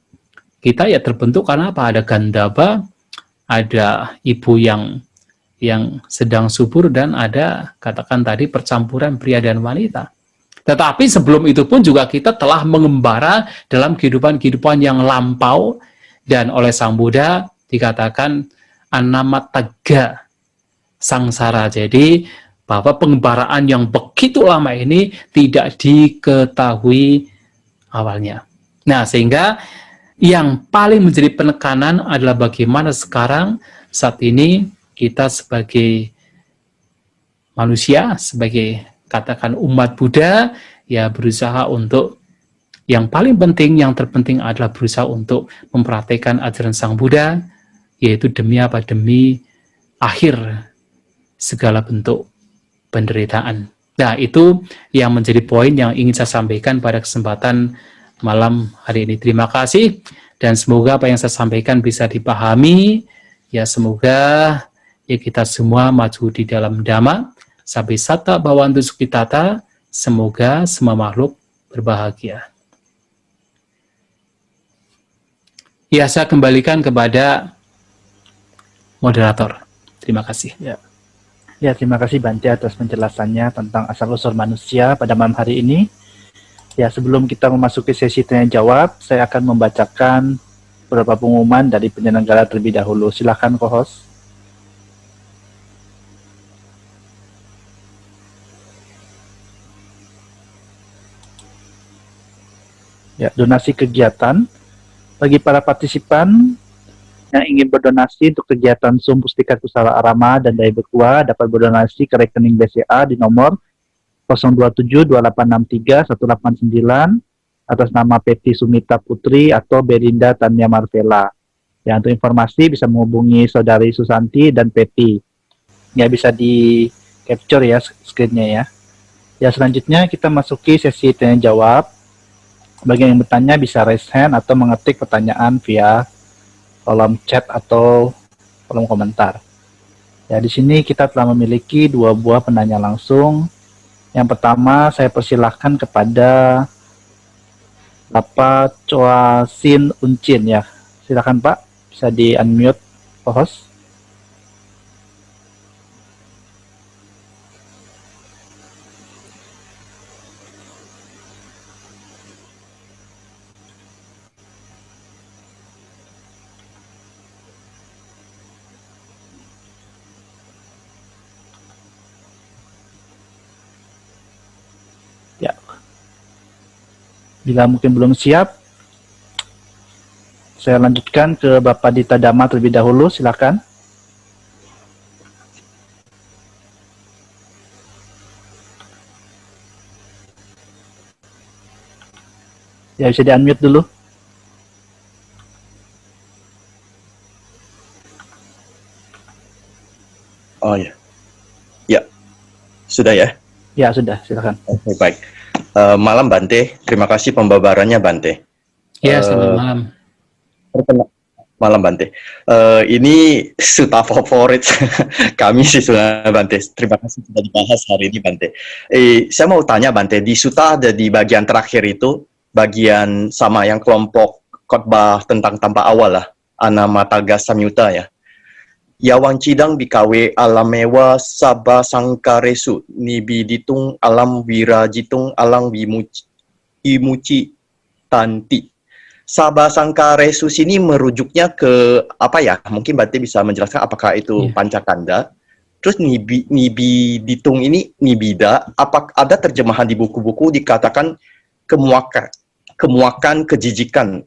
ya terbentuk karena apa? Ada Gandhaba, ada ibu yang sedang subur, dan ada katakan tadi percampuran pria dan wanita. Tetapi sebelum itu pun juga kita telah mengembara dalam kehidupan-kehidupan yang lampau, dan oleh Sang Buddha dikatakan anamataga sangsara. Jadi bahwa pengembaraan yang begitu lama ini tidak diketahui awalnya. Nah, sehingga yang paling menjadi penekanan adalah bagaimana sekarang saat ini kita sebagai manusia, sebagai katakan umat Buddha, ya berusaha untuk yang paling penting, yang terpenting adalah berusaha untuk memperhatikan ajaran Sang Buddha, yaitu demi apa? Demi akhir segala bentuk penderitaan. Nah, itu yang menjadi poin yang ingin saya sampaikan pada kesempatan malam hari ini. Terima kasih, dan semoga apa yang saya sampaikan bisa dipahami. Ya, semoga ya kita semua maju di dalam Dhamma. Sampai sata bawantu sukitata, semoga semua makhluk berbahagia. Ya, saya kembalikan kepada moderator. Terima kasih. Ya, terima kasih Bante atas penjelasannya tentang asal-usul manusia pada malam hari ini. Ya, sebelum kita memasuki sesi tanya jawab, saya akan membacakan beberapa pengumuman dari penyelenggara terlebih dahulu. Silakan, co-host. Ya, donasi kegiatan bagi para partisipan yang ingin berdonasi untuk kegiatan SUM Pustika Kusala Arama dan Daya Bekua dapat berdonasi ke rekening BCA di nomor 0272863 189 atas nama Peti Sumita Putri atau Belinda Tania Marvela. Ya, untuk informasi bisa menghubungi Saudari Susanti dan Peti. Ya, bisa di capture ya screen-nya ya. Ya, selanjutnya kita masuki sesi tanya jawab. Bagi yang bertanya bisa raise hand atau mengetik pertanyaan via kolom chat atau kolom komentar. Ya, di sini kita telah memiliki 2 buah penanya langsung. Yang pertama, saya persilahkan kepada Bapak Choa Sin Uncin ya. Silakan Pak, bisa di-unmute host. Ya. Bila mungkin belum siap, saya lanjutkan ke Bapak Dita Dhamma terlebih dahulu, silakan. Ya, bisa di-unmute dulu. Oh ya. Ya. Sudah ya? Ya, sudah, silakan. Oke, baik. Malam Bante, terima kasih pembabarannya Bante. Ya, selamat malam. Malam Bante. Ini sutta favorit kami sih sebenarnya Bante. Terima kasih sudah dibahas hari ini Bante. Saya mau tanya Bante, di sutta ada di bagian terakhir itu bagian sama yang kelompok khotbah tentang tanpa awal lah, Anama Taga Samyuta ya. Yawang cidang bikawe alam mewa saba sangkaresu nibi ditung alam wira jitung alang imuci tanti. Saba sangkaresu sini merujuknya ke apa ya? Mungkin Bante bisa menjelaskan apakah itu Pancakanda. Terus nibi ditung ini nibida. Apa ada terjemahan di buku-buku dikatakan kemuakan, kejijikan.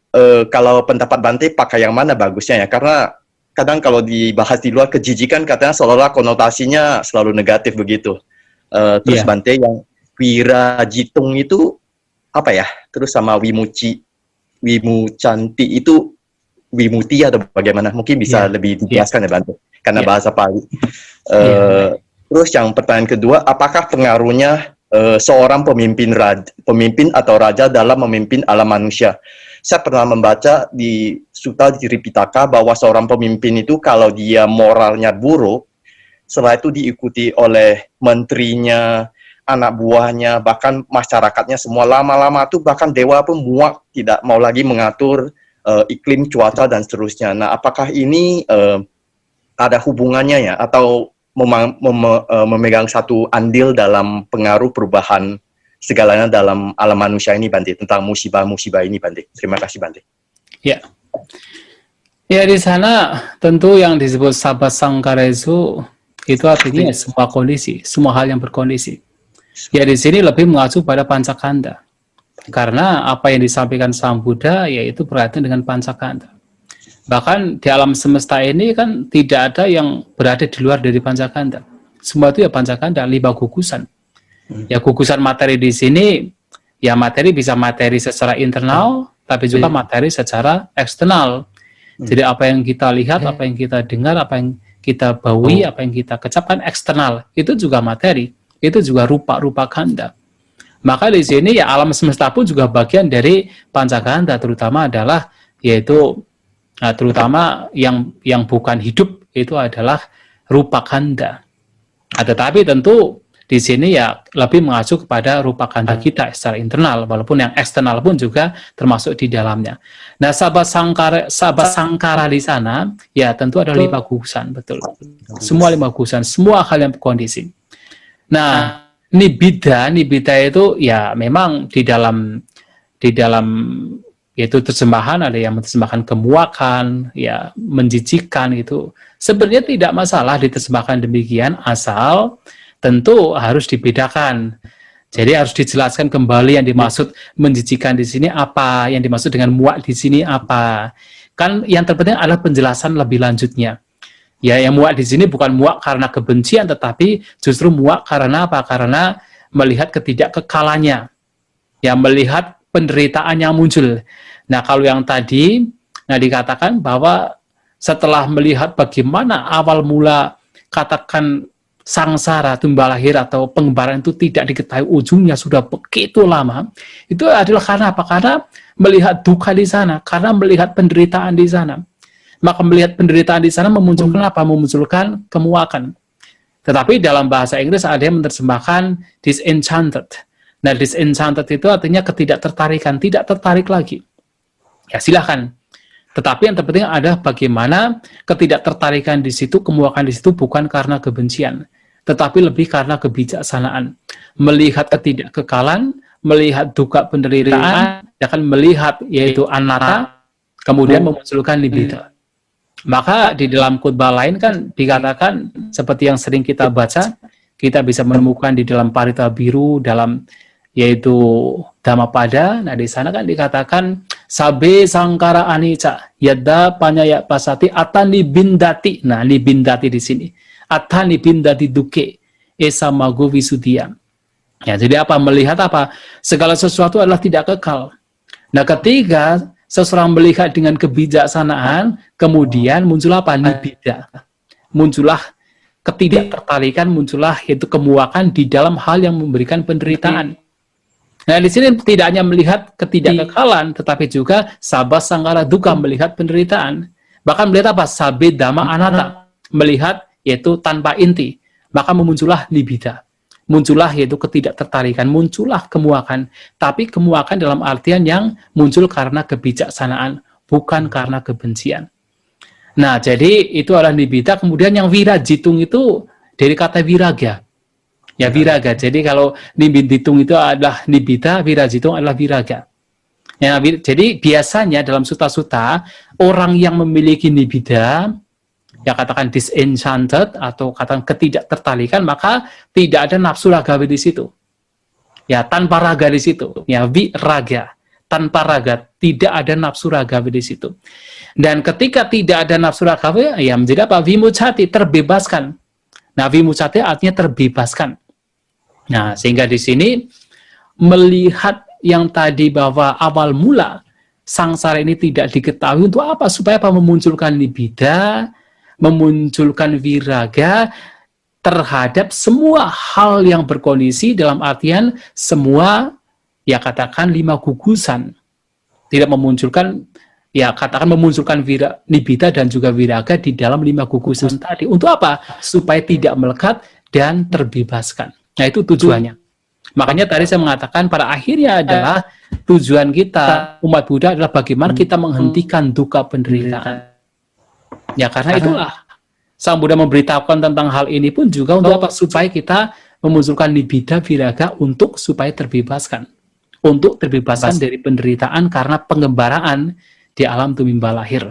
Kalau pendapat Bante pakai yang mana bagusnya ya? Karena kadang kalau dibahas di luar kejijikan katanya seolah-olah konotasinya selalu negatif begitu. Terus Bante yang wira jitung itu apa ya? Terus sama wimucanti itu wimuti atau bagaimana? Mungkin bisa lebih dijelaskan ya Bante. Karena bahasa Pali. Terus yang pertanyaan kedua, apakah pengaruhnya seorang pemimpin atau raja dalam memimpin alam manusia? Saya pernah membaca di Sutta Tripitaka bahwa seorang pemimpin itu kalau dia moralnya buruk, setelah itu diikuti oleh menterinya, anak buahnya, bahkan masyarakatnya semua lama-lama tuh bahkan dewa pun muak tidak mau lagi mengatur iklim cuaca dan seterusnya. Nah, apakah ini ada hubungannya ya atau memegang satu andil dalam pengaruh perubahan segalanya dalam alam manusia ini Bante, tentang musibah-musibah ini Bante. Terima kasih Bante. Ya. Ya, di sana tentu yang disebut Sabha Sangkaresu itu artinya semua kondisi, semua hal yang berkondisi. Ya, di sini lebih mengacu pada Pancakanda. Karena apa yang disampaikan Sang Buddha yaitu berkaitan dengan Pancakanda. Bahkan di alam semesta ini kan tidak ada yang berada di luar dari Pancakanda. Semua itu ya Pancakanda, 5 gugusan. Ya, gugusan materi di sini, ya materi bisa materi secara internal, tapi juga materi secara eksternal. Jadi apa yang kita lihat, apa yang kita dengar, apa yang kita baui, apa yang kita kecapkan eksternal, itu juga materi, itu juga rupa-rupa kanda. Maka di sini ya alam semesta pun juga bagian dari Pancakanda, terutama adalah yaitu terutama yang bukan hidup itu adalah rupa kanda. Tetapi tentu di sini ya lebih mengacu kepada rupa kanda kita secara internal, walaupun yang eksternal pun juga termasuk di dalamnya. Nah, Sabha Sangkara di sana ya tentu ada 5 gugusan, betul. Semua 5 gugusan, semua hal yang berkondisi. Nah, nibida itu ya memang di dalam yaitu terjemahan ada yang menerjemahkan kemuakan, ya menjijikan gitu. Sebenarnya tidak masalah diterjemahkan demikian asal tentu harus dibedakan. Jadi harus dijelaskan kembali yang dimaksud menjijikan di sini apa, yang dimaksud dengan muak di sini apa. Kan yang terpenting adalah penjelasan lebih lanjutnya. Ya, yang muak di sini bukan muak karena kebencian, tetapi justru muak karena apa? Karena melihat ketidakkekalannya. Ya, melihat penderitaan yang muncul. Nah, kalau yang tadi dikatakan bahwa setelah melihat bagaimana awal mula katakan sangsara, tumbal lahir atau pengembaraan itu tidak diketahui ujungnya sudah begitu lama, itu adalah karena apa? Karena melihat duka di sana, karena melihat penderitaan di sana. Maka melihat penderitaan di sana memunculkan apa? Memunculkan kemuakan. Tetapi dalam bahasa Inggris ada yang menerjemahkan disenchanted. Nah, disenchanted itu artinya ketidaktertarikan, tidak tertarik lagi. Ya, silahkan. Tetapi yang terpenting ada bagaimana ketidaktertarikan di situ, kemuakan di situ bukan karena kebencian, tetapi lebih karena kebijaksanaan. Melihat ketidakkekalan, melihat duka penderitaan, akan melihat yaitu anatta, kemudian memunculkan nibida. Maka di dalam khotbah lain kan dikatakan, seperti yang sering kita baca, kita bisa menemukan di dalam Parita Biru, dalam yaitu Dhammapada. Nah, di sana kan dikatakan sabe sangkara anicca yadda panyaya pasati atani bindati. Nah, ini bindati di sini. Atani bindati duke esa mago visuddhya. Ya, jadi apa? Melihat apa? Segala sesuatu adalah tidak kekal. Nah, ketika seseorang melihat dengan kebijaksanaan, kemudian muncul apa? Nibida. Muncullah ketidaktertarikan, muncullah yaitu kemuakan di dalam hal yang memberikan penderitaan. Nah, di sini tidak hanya melihat ketidakkekalan, tetapi juga sabha sangkara duka, melihat penderitaan. Bahkan melihat apa? Sabe dhamma anatta, melihat yaitu tanpa inti. Maka memuncullah nibida. muncullah yaitu ketidaktertarikan, muncullah kemuakan, tapi kemuakan dalam artian yang muncul karena kebijaksanaan, bukan karena kebencian. Nah, jadi itu adalah nibita. Kemudian yang virajitung itu dari kata viraga. Ya, viraga. Jadi kalau nibiditung itu adalah nibita, virajitung adalah viraga. Ya, jadi biasanya dalam suta-suta, orang yang memiliki nibida, ya katakan disenchanted atau katakan ketidaktertarikan, maka tidak ada nafsu ragawi di situ. Ya, tanpa raga di situ. Ya, viraga, tanpa raga, tidak ada nafsu ragawi di situ. Dan ketika tidak ada nafsu ragawi, ya menjadi apa? Vimucati, terbebaskan. Nah, vimucati artinya terbebaskan. Nah, sehingga di sini melihat yang tadi bahwa awal mula sangsara ini tidak diketahui untuk apa? Supaya apa? Memunculkan nibida, memunculkan viraga terhadap semua hal yang berkondisi, dalam artian semua, ya katakan 5 gugusan. Tidak memunculkan, ya katakan memunculkan nibida dan juga viraga di dalam 5 gugusan tadi. Untuk apa? Supaya tidak melekat dan terbebaskan. Nah, itu tujuannya. Makanya tadi saya mengatakan pada akhirnya adalah tujuan kita, umat Buddha, adalah bagaimana kita menghentikan duka penderitaan. Ya, karena itulah Sang Buddha memberitahukan tentang hal ini pun juga untuk apa? Supaya kita memunculkan nibida viraga untuk supaya terbebaskan. Untuk terbebaskan dari penderitaan karena pengembaraan di alam tumimba lahir.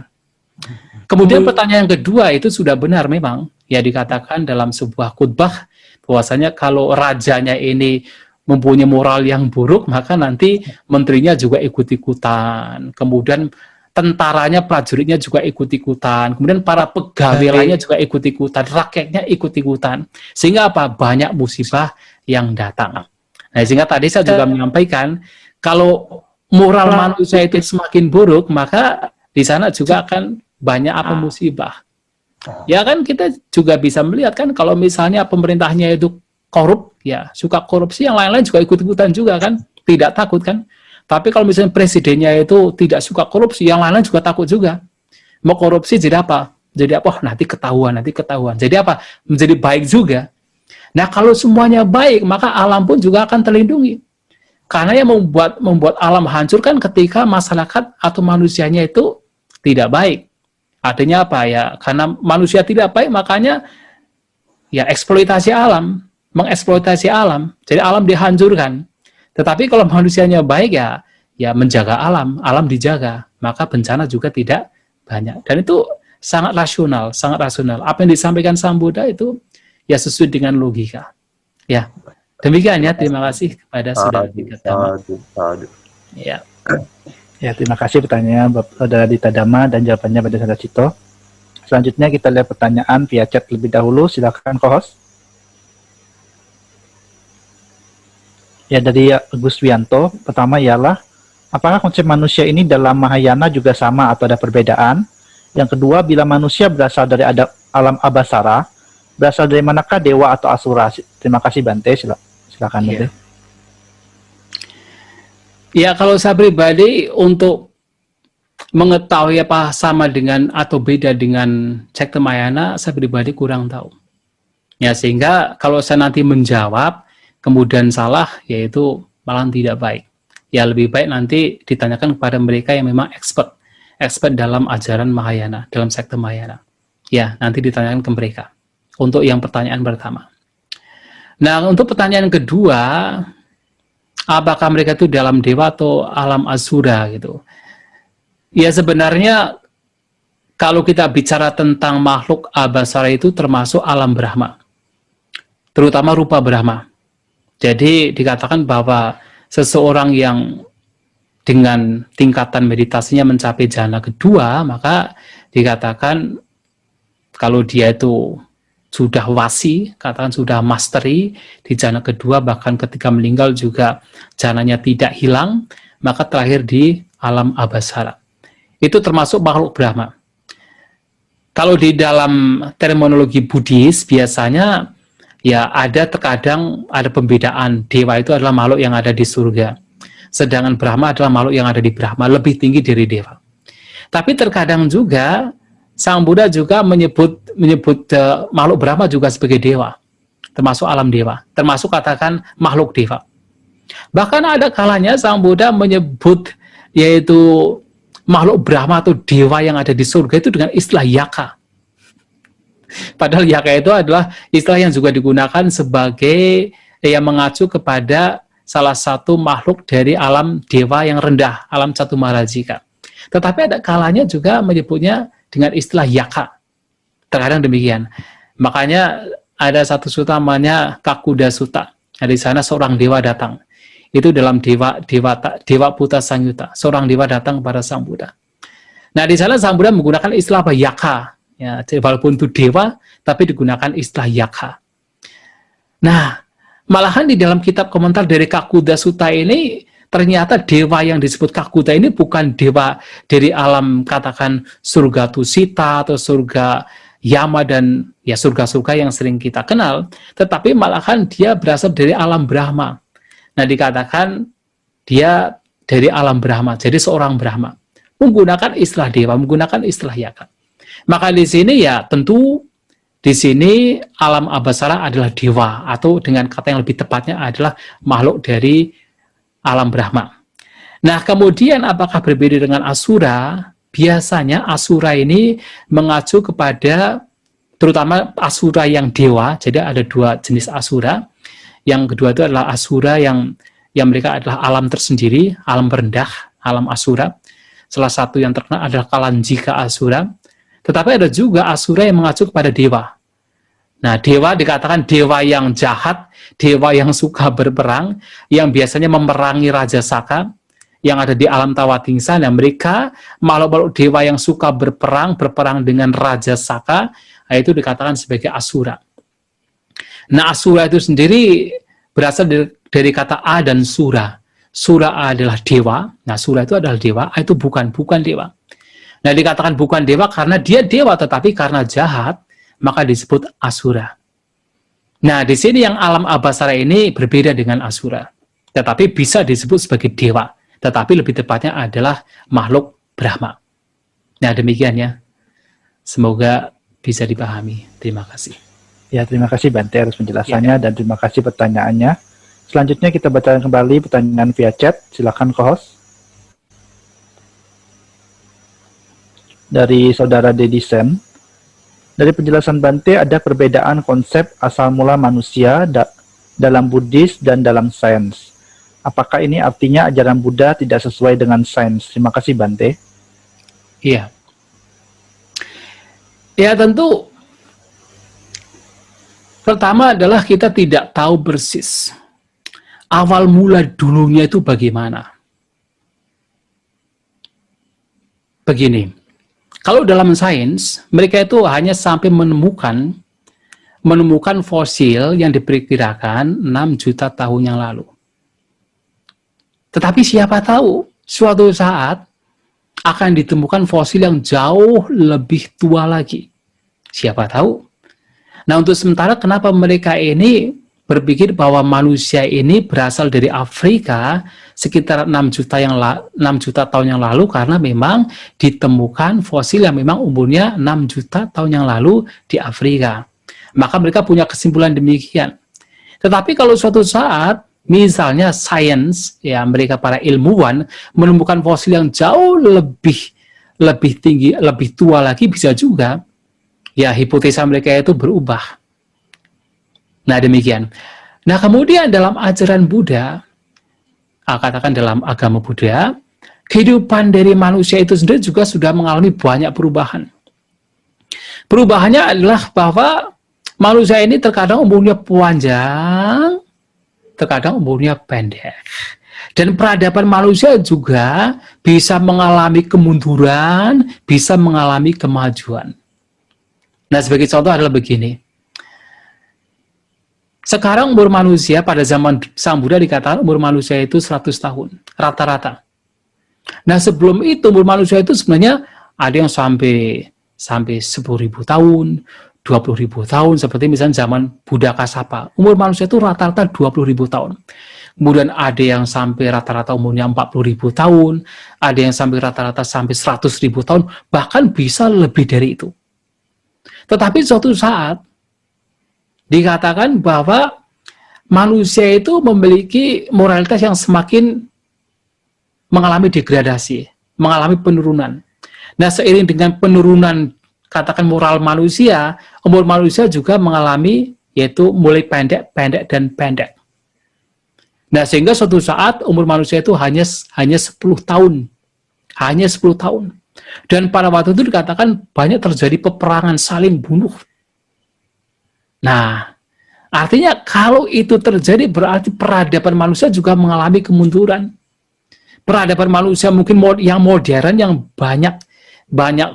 Kemudian pertanyaan yang kedua itu sudah benar memang. Ya, dikatakan dalam sebuah khutbah bahwasanya kalau rajanya ini mempunyai moral yang buruk, maka nanti menterinya juga ikut-ikutan. Kemudian tentaranya, prajuritnya juga ikut-ikutan, kemudian para pegawai lainnya juga ikut-ikutan, rakyatnya ikut-ikutan, sehingga apa? Banyak musibah yang datang. Nah, sehingga tadi saya juga menyampaikan, kalau moral manusia itu semakin buruk, maka di sana juga akan banyak apa musibah. Ya kan, kita juga bisa melihat kan, kalau misalnya pemerintahnya itu korup, ya suka korupsi, yang lain-lain juga ikut-ikutan juga kan, tidak takut kan. Tapi kalau misalnya presidennya itu tidak suka korupsi, yang lain-lain juga takut juga. Mau korupsi jadi apa? Jadi apa? Oh, nanti ketahuan. Jadi apa? Menjadi baik juga. Nah, kalau semuanya baik, maka alam pun juga akan terlindungi. Karena yang membuat alam hancur kan ketika masyarakat atau manusianya itu tidak baik. Artinya apa ya? Karena manusia tidak baik, makanya ya eksploitasi alam, mengeksploitasi alam. Jadi alam dihancurkan. Tetapi kalau manusianya baik, ya menjaga alam, alam dijaga, maka bencana juga tidak banyak. Dan itu sangat rasional, sangat rasional. Apa yang disampaikan Sang Buddha itu ya sesuai dengan logika. Ya, demikian ya. Terima kasih kepada saudara Dita Dhamma. Ya. Ya, terima kasih pertanyaan saudara Dita Dhamma dan jawabannya pada saudara Cito. Selanjutnya kita lihat pertanyaan via chat lebih dahulu. Silakan co-host. Ya, dari Agus Wianto, pertama ialah, apakah konsep manusia ini dalam Mahayana juga sama atau ada perbedaan? Yang kedua, bila manusia berasal dari alam Abasara, berasal dari manakah dewa atau asura? Terima kasih Bante, silakan Bante. Ya, kalau saya pribadi untuk mengetahui apa sama dengan atau beda dengan Cekta Mahayana, saya pribadi kurang tahu. Ya, sehingga kalau saya nanti menjawab, kemudian salah, yaitu malah tidak baik. Ya, lebih baik nanti ditanyakan kepada mereka yang memang expert dalam ajaran Mahayana, dalam sekte Mahayana. Ya, nanti ditanyakan ke mereka. Untuk yang pertanyaan pertama. Nah, untuk pertanyaan kedua, apakah mereka itu dalam dewa atau alam asura gitu? Ya, sebenarnya kalau kita bicara tentang makhluk Abasara itu termasuk alam Brahma. Terutama rupa Brahma. Jadi dikatakan bahwa seseorang yang dengan tingkatan meditasinya mencapai jhana kedua, maka dikatakan kalau dia itu sudah wasi, katakan sudah mastery di jhana kedua, bahkan ketika meninggal juga jhananya tidak hilang, maka terakhir di alam Abasara. Itu termasuk makhluk Brahma. Kalau di dalam terminologi Buddhis biasanya ya terkadang ada pembedaan. Dewa itu adalah makhluk yang ada di surga. Sedangkan Brahma adalah makhluk yang ada di Brahma, lebih tinggi dari dewa. Tapi terkadang juga Sang Buddha juga menyebut makhluk Brahma juga sebagai dewa. termasuk alam dewa, termasuk katakan makhluk dewa. Bahkan ada kalanya Sang Buddha menyebut yaitu makhluk Brahma atau dewa yang ada di surga itu dengan istilah yaka. Padahal yaka itu adalah istilah yang juga digunakan sebagai yang mengacu kepada salah satu makhluk dari alam dewa yang rendah, alam Catumarajika. Tetapi ada kalanya juga menyebutnya dengan istilah yaka. Terkadang demikian. Makanya ada satu sutta namanya Kakuda Sutta. Nah, di sana seorang dewa datang. Itu dalam Dewa Buta Sangyutta. Seorang dewa datang kepada Sang Buddha. Nah, di sana Sang Buddha menggunakan istilah apa? Yaka. Ya, walaupun itu dewa, tapi digunakan istilah yaka. Nah, malahan di dalam kitab komentar dari Kakuda Sutta ini, ternyata dewa yang disebut Kakuda ini bukan dewa dari alam katakan surga Tusita atau surga Yama dan ya surga-surga yang sering kita kenal, tetapi malahan dia berasal dari alam Brahma. Nah, dikatakan dia dari alam Brahma, jadi seorang Brahma. Menggunakan istilah dewa, menggunakan istilah yaka. Maka di sini ya tentu di sini alam Abhasara adalah dewa, atau dengan kata yang lebih tepatnya adalah makhluk dari alam Brahma. Nah, kemudian apakah berbeda dengan Asura? Biasanya Asura ini mengacu kepada terutama Asura yang dewa, jadi ada dua jenis Asura. Yang kedua itu adalah Asura yang mereka adalah alam tersendiri, alam rendah, alam Asura. Salah satu yang terkenal adalah Kalanjika Asura. Tetapi ada juga Asura yang mengacu kepada dewa. Nah, dewa dikatakan dewa yang jahat, dewa yang suka berperang, yang biasanya memerangi Raja Saka, yang ada di alam Tawatingsa. Nah, mereka makhluk-makhluk dewa yang suka berperang dengan Raja Saka, itu dikatakan sebagai Asura. Nah, Asura itu sendiri berasal dari kata A dan Sura. Sura adalah dewa, nah Sura itu adalah dewa, itu bukan dewa. Nah, dikatakan bukan dewa karena dia dewa, tetapi karena jahat, maka disebut Asura. Nah, di sini yang alam Abhasara ini berbeda dengan Asura, tetapi bisa disebut sebagai dewa, tetapi lebih tepatnya adalah makhluk Brahma. Nah, demikian ya. Semoga bisa dipahami. Terima kasih. Ya, terima kasih Bante atas penjelasannya dan terima kasih pertanyaannya. Selanjutnya kita bacakan kembali pertanyaan via chat. Silakan co-host. Dari saudara Dedi Sen. Dari penjelasan Bante ada perbedaan konsep asal mula manusia dalam Buddhis dan dalam sains. Apakah ini artinya ajaran Buddha tidak sesuai dengan sains? Terima kasih Bante. Iya. Ya tentu. Pertama adalah kita tidak tahu persis awal mula dulunya itu bagaimana. Begini. Kalau dalam sains, mereka itu hanya sampai menemukan fosil yang diperkirakan 6 juta tahun yang lalu. Tetapi siapa tahu, suatu saat akan ditemukan fosil yang jauh lebih tua lagi. Siapa tahu. Nah, untuk sementara kenapa mereka ini berpikir bahwa manusia ini berasal dari Afrika sekitar 6 juta tahun yang lalu, karena memang ditemukan fosil yang memang umurnya 6 juta tahun yang lalu di Afrika. Maka mereka punya kesimpulan demikian. Tetapi kalau suatu saat misalnya sains, ya mereka para ilmuwan menemukan fosil yang jauh lebih tinggi, lebih tua lagi, bisa juga ya hipotesa mereka itu berubah. Nah, demikian. Nah, kemudian dalam ajaran Buddha, katakan dalam agama Buddha, kehidupan dari manusia itu sendiri juga sudah mengalami banyak perubahan. Perubahannya adalah bahwa manusia ini terkadang umurnya panjang, terkadang umurnya pendek. Dan peradaban manusia juga bisa mengalami kemunduran, bisa mengalami kemajuan. Nah, sebagai contoh adalah begini. Sekarang umur manusia pada zaman Sang Buddha dikatakan umur manusia itu 100 tahun, rata-rata. Nah, sebelum itu umur manusia itu sebenarnya ada yang sampai 10.000 tahun, 20.000 tahun, seperti misalnya zaman Buddha Kasapa. Umur manusia itu rata-rata 20.000 tahun. Kemudian ada yang sampai rata-rata umurnya 40.000 tahun, ada yang sampai rata-rata sampai 100.000 tahun, bahkan bisa lebih dari itu. Tetapi suatu saat, dikatakan bahwa manusia itu memiliki moralitas yang semakin mengalami degradasi, mengalami penurunan. Nah, seiring dengan penurunan katakan moral manusia, umur manusia juga mengalami yaitu mulai pendek, pendek, dan pendek. Nah, sehingga suatu saat umur manusia itu hanya 10 tahun. Hanya 10 tahun. Dan pada waktu itu dikatakan banyak terjadi peperangan saling bunuh. Nah, artinya kalau itu terjadi berarti peradaban manusia juga mengalami kemunduran. Peradaban manusia mungkin yang modern, yang banyak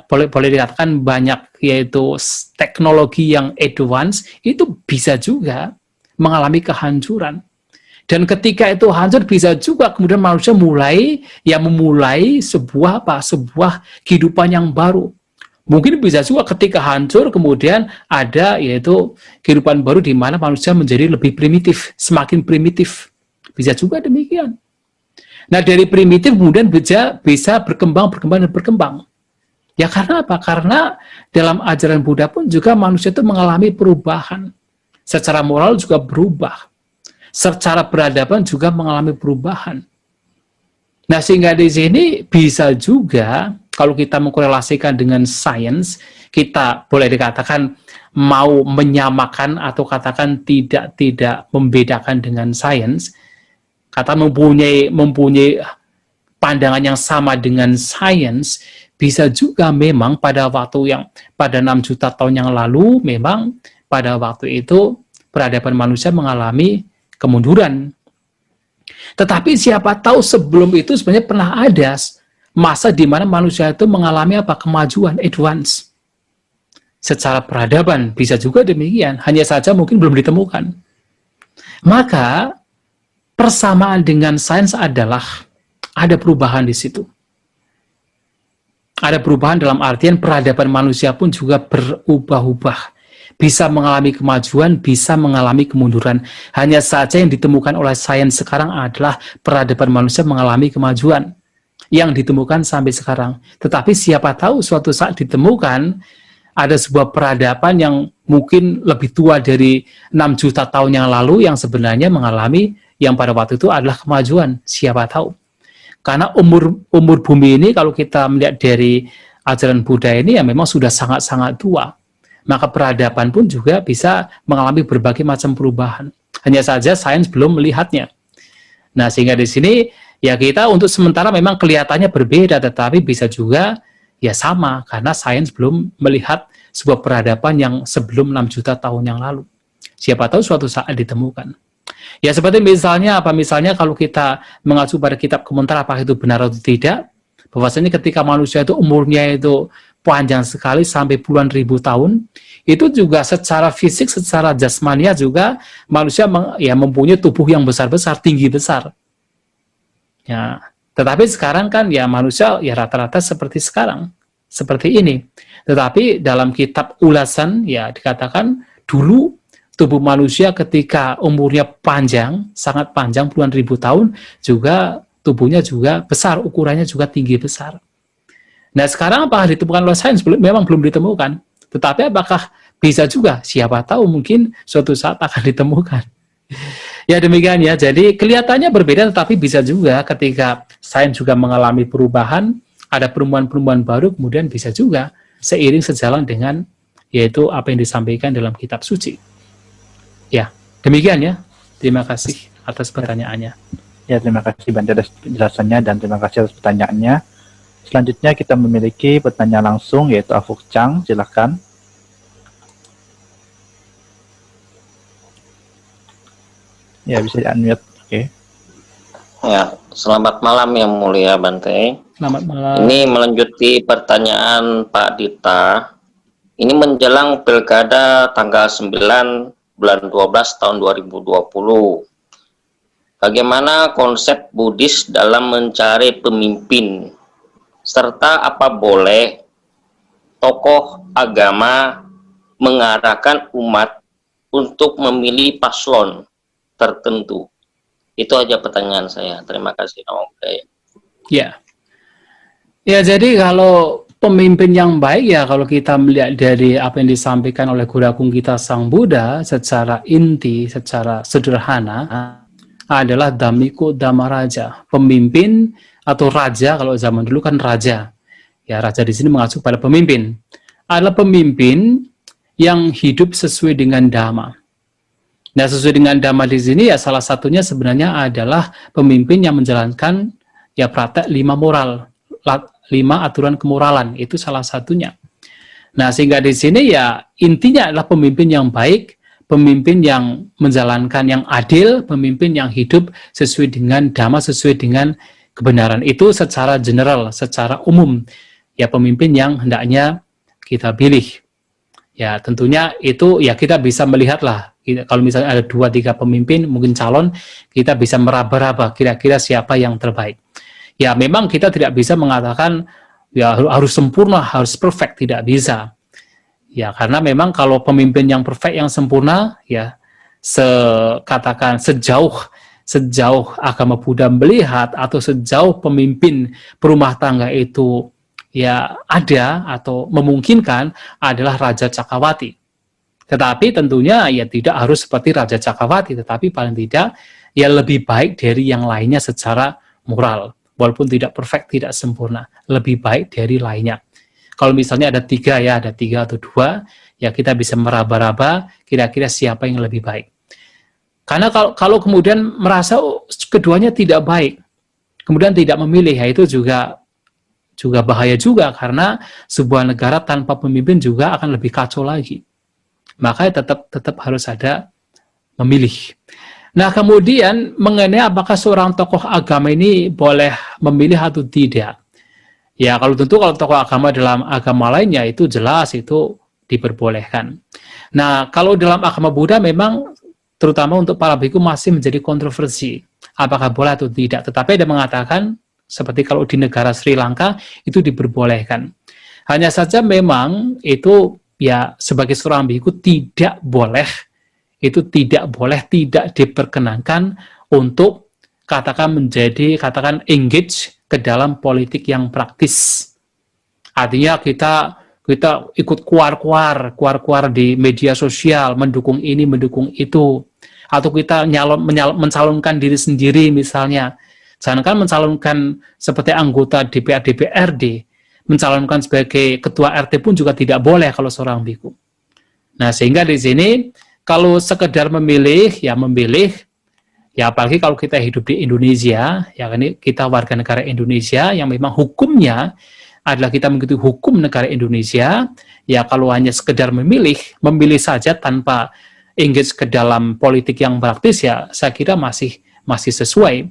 boleh dikatakan banyak, yaitu teknologi yang advance, itu bisa juga mengalami kehancuran. Dan ketika itu hancur, bisa juga kemudian manusia memulai sebuah kehidupan yang baru. Mungkin bisa juga ketika hancur kemudian ada yaitu kehidupan baru di mana manusia menjadi lebih primitif, semakin primitif. Bisa juga demikian. Nah, dari primitif kemudian bisa berkembang. Ya karena apa? Karena dalam ajaran Buddha pun juga manusia itu mengalami perubahan. Secara moral juga berubah. Secara peradaban juga mengalami perubahan. Nah, sehingga di sini bisa juga kalau kita mengkorelasikan dengan sains, kita boleh dikatakan mau menyamakan atau katakan tidak membedakan dengan sains, kata mempunyai pandangan yang sama dengan sains, bisa juga memang pada 6 juta tahun yang lalu, memang pada waktu itu peradaban manusia mengalami kemunduran. Tetapi siapa tahu sebelum itu sebenarnya pernah ada masa di mana manusia itu mengalami kemajuan advance. Secara peradaban bisa juga demikian, hanya saja mungkin belum ditemukan. Maka persamaan dengan sains adalah ada perubahan di situ. Ada perubahan dalam artian peradaban manusia pun juga berubah-ubah. Bisa mengalami kemajuan, bisa mengalami kemunduran. Hanya saja yang ditemukan oleh sains sekarang adalah peradaban manusia mengalami kemajuan yang ditemukan sampai sekarang. Tetapi siapa tahu suatu saat ditemukan ada sebuah peradaban yang mungkin lebih tua dari 6 juta tahun yang lalu yang sebenarnya mengalami yang pada waktu itu adalah kemajuan. Siapa tahu. Karena umur bumi ini kalau kita melihat dari ajaran Buddha ini ya memang sudah sangat-sangat tua. Maka peradaban pun juga bisa mengalami berbagai macam perubahan. Hanya saja sains belum melihatnya. Nah, sehingga di sini ya kita untuk sementara memang kelihatannya berbeda, tetapi bisa juga ya sama, karena sains belum melihat sebuah peradaban yang sebelum 6 juta tahun yang lalu. Siapa tahu suatu saat ditemukan. Ya seperti misalnya kalau kita mengacu pada kitab komentar apakah itu benar atau tidak, bahwasanya ketika manusia itu umurnya itu panjang sekali sampai puluhan ribu tahun, itu juga secara fisik, secara jasmania juga manusia mempunyai tubuh yang besar-besar, tinggi besar. Ya, tetapi sekarang kan ya manusia ya rata-rata seperti sekarang, seperti ini. Tetapi dalam kitab ulasan ya dikatakan dulu tubuh manusia ketika umurnya panjang, sangat panjang puluhan ribu tahun, juga tubuhnya juga besar, ukurannya juga tinggi besar. Nah, sekarang apakah ditemukan oleh sains? Memang belum ditemukan. Tetapi apakah bisa juga? Siapa tahu mungkin suatu saat akan ditemukan. Ya demikian ya. Jadi kelihatannya berbeda, tetapi bisa juga ketika sains juga mengalami perubahan, ada perubahan-perubahan baru, kemudian bisa juga seiring sejalan dengan yaitu apa yang disampaikan dalam kitab suci. Ya, demikian ya. Terima kasih atas pertanyaannya. Ya, terima kasih Bante atas penjelasannya dan terima kasih atas pertanyaannya. Selanjutnya kita memiliki pertanyaan langsung yaitu Afuk Chang, silakan. Ya, bisa di-unmute. Oke. Ya, selamat malam yang mulia Bante. Selamat malam. Ini melanjuti pertanyaan Pak Dita. Ini menjelang Pilkada tanggal 9 bulan 12 tahun 2020. Bagaimana konsep Buddhis dalam mencari pemimpin? Serta apa boleh tokoh agama mengarahkan umat untuk memilih paslon tertentu? Itu aja pertanyaan saya. Terima kasih. Ya. Ya, jadi kalau pemimpin yang baik ya kalau kita melihat dari apa yang disampaikan oleh Guru Agung kita Sang Buddha secara inti, secara sederhana adalah Dhammiko Dhammaraja, pemimpin atau raja. Kalau zaman dulu kan raja. Ya, raja di sini mengacu pada pemimpin. Adalah pemimpin yang hidup sesuai dengan dhamma. Nah, sesuai dengan dhamma di sini ya salah satunya sebenarnya adalah pemimpin yang menjalankan ya praktek 5 moral, 5 aturan kemoralan, itu salah satunya. Nah, sehingga di sini ya intinya adalah pemimpin yang baik, pemimpin yang menjalankan yang adil, pemimpin yang hidup sesuai dengan dhamma, sesuai dengan kebenaran. Itu secara general, secara umum. Ya, pemimpin yang hendaknya kita pilih. Ya, tentunya itu ya kita bisa melihatlah. Kalau misalnya ada 2-3 pemimpin, mungkin calon, kita bisa meraba-raba kira-kira siapa yang terbaik. Ya, memang kita tidak bisa mengatakan ya harus sempurna, harus perfect, tidak bisa. Ya, karena memang kalau pemimpin yang perfect, yang sempurna, ya katakan sejauh agama Buddha melihat atau sejauh pemimpin berumah tangga itu ya ada atau memungkinkan adalah Raja Cakkawati. Tetapi tentunya ya tidak harus seperti Raja Cakkawati, tetapi paling tidak ya lebih baik dari yang lainnya secara moral. Walaupun tidak perfect, tidak sempurna, lebih baik dari lainnya. Kalau misalnya ada 3 ya, ada 3 atau 2, ya kita bisa meraba-raba kira-kira siapa yang lebih baik. Karena kalau kemudian merasa keduanya tidak baik, kemudian tidak memilih, ya itu juga bahaya juga, karena sebuah negara tanpa pemimpin juga akan lebih kacau lagi. Makanya tetap harus ada memilih. Nah, kemudian mengenai apakah seorang tokoh agama ini boleh memilih atau tidak. Ya, kalau tokoh agama dalam agama lainnya itu jelas itu diperbolehkan. Nah, kalau dalam agama Buddha memang terutama untuk para bhikkhu masih menjadi kontroversi. Apakah boleh atau tidak. Tetapi ada mengatakan seperti kalau di negara Sri Lanka itu diperbolehkan. Hanya saja memang itu ya sebagai seorang bhikkhu tidak boleh, tidak diperkenankan untuk katakan engage ke dalam politik yang praktis. Artinya kita ikut kuar-kuar di media sosial, mendukung ini, mendukung itu, atau kita mencalonkan diri sendiri misalnya. Jangankan mencalonkan seperti anggota DPRD, mencalonkan sebagai ketua RT pun juga tidak boleh kalau seorang bhikkhu. Nah, sehingga di sini kalau sekedar memilih, ya apalagi kalau kita hidup di Indonesia, ya ini kita warga negara Indonesia yang memang hukumnya adalah kita mengikuti hukum negara Indonesia, ya kalau hanya sekedar memilih saja tanpa engage ke dalam politik yang praktis, ya saya kira masih sesuai.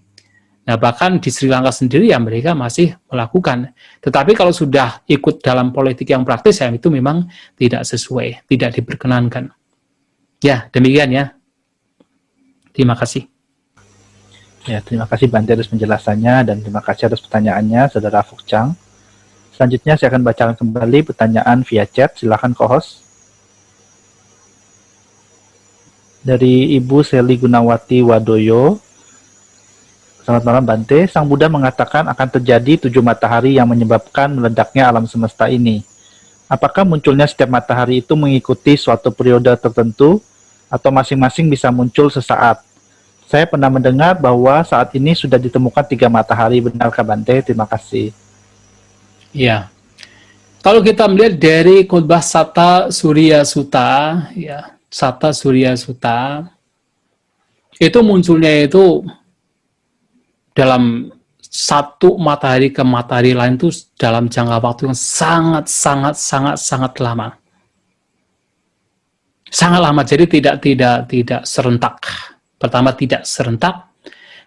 Nah, bahkan di Sri Lanka sendiri ya mereka masih melakukan. Tetapi kalau sudah ikut dalam politik yang praktis, ya itu memang tidak sesuai, tidak diperkenankan. Ya, demikian ya. Terima kasih. Ya, terima kasih Bante atas penjelasannya dan terima kasih atas pertanyaannya, Saudara Fukchang. Selanjutnya saya akan bacakan kembali pertanyaan via chat. Silakan co-host. Dari Ibu Seli Gunawati Wadoyo. Selamat malam Bante. Sang Buddha mengatakan akan terjadi 7 matahari yang menyebabkan meledaknya alam semesta ini. Apakah munculnya setiap matahari itu mengikuti suatu periode tertentu atau masing-masing bisa muncul sesaat? Saya pernah mendengar bahwa saat ini sudah ditemukan 3 matahari. Benarkah Bante? Terima kasih. Ya. Kalau kita melihat dari khotbah Satta Surya Sutta, ya, Satta Surya Sutta, itu munculnya itu dalam satu matahari ke matahari lain itu dalam jangka waktu yang sangat lama. Sangat lama, jadi tidak serentak. Pertama tidak serentak,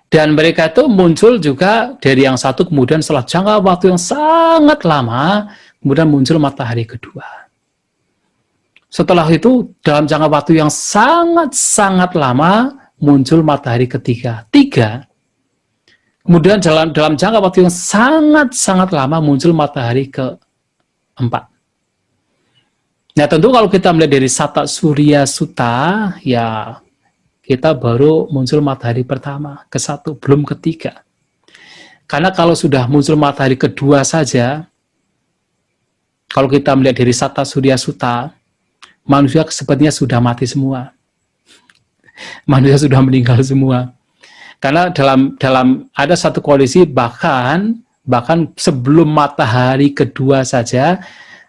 dan mereka itu muncul juga dari yang satu, kemudian setelah jangka waktu yang sangat lama, kemudian muncul matahari kedua. Setelah itu, dalam jangka waktu yang sangat lama, muncul matahari ketiga. 3. Kemudian dalam jangka waktu yang sangat lama, muncul matahari ke-4. Nah, tentu kalau kita melihat dari Satta Surya Sutta, ya kita baru muncul matahari pertama, ke-1, belum ke-3. Karena kalau sudah muncul matahari kedua saja, Kalau kita melihat dari Satta Surya Sutta, manusia sepertinya sudah mati semua. Manusia sudah meninggal semua. Karena dalam ada satu kondisi bahkan sebelum matahari kedua saja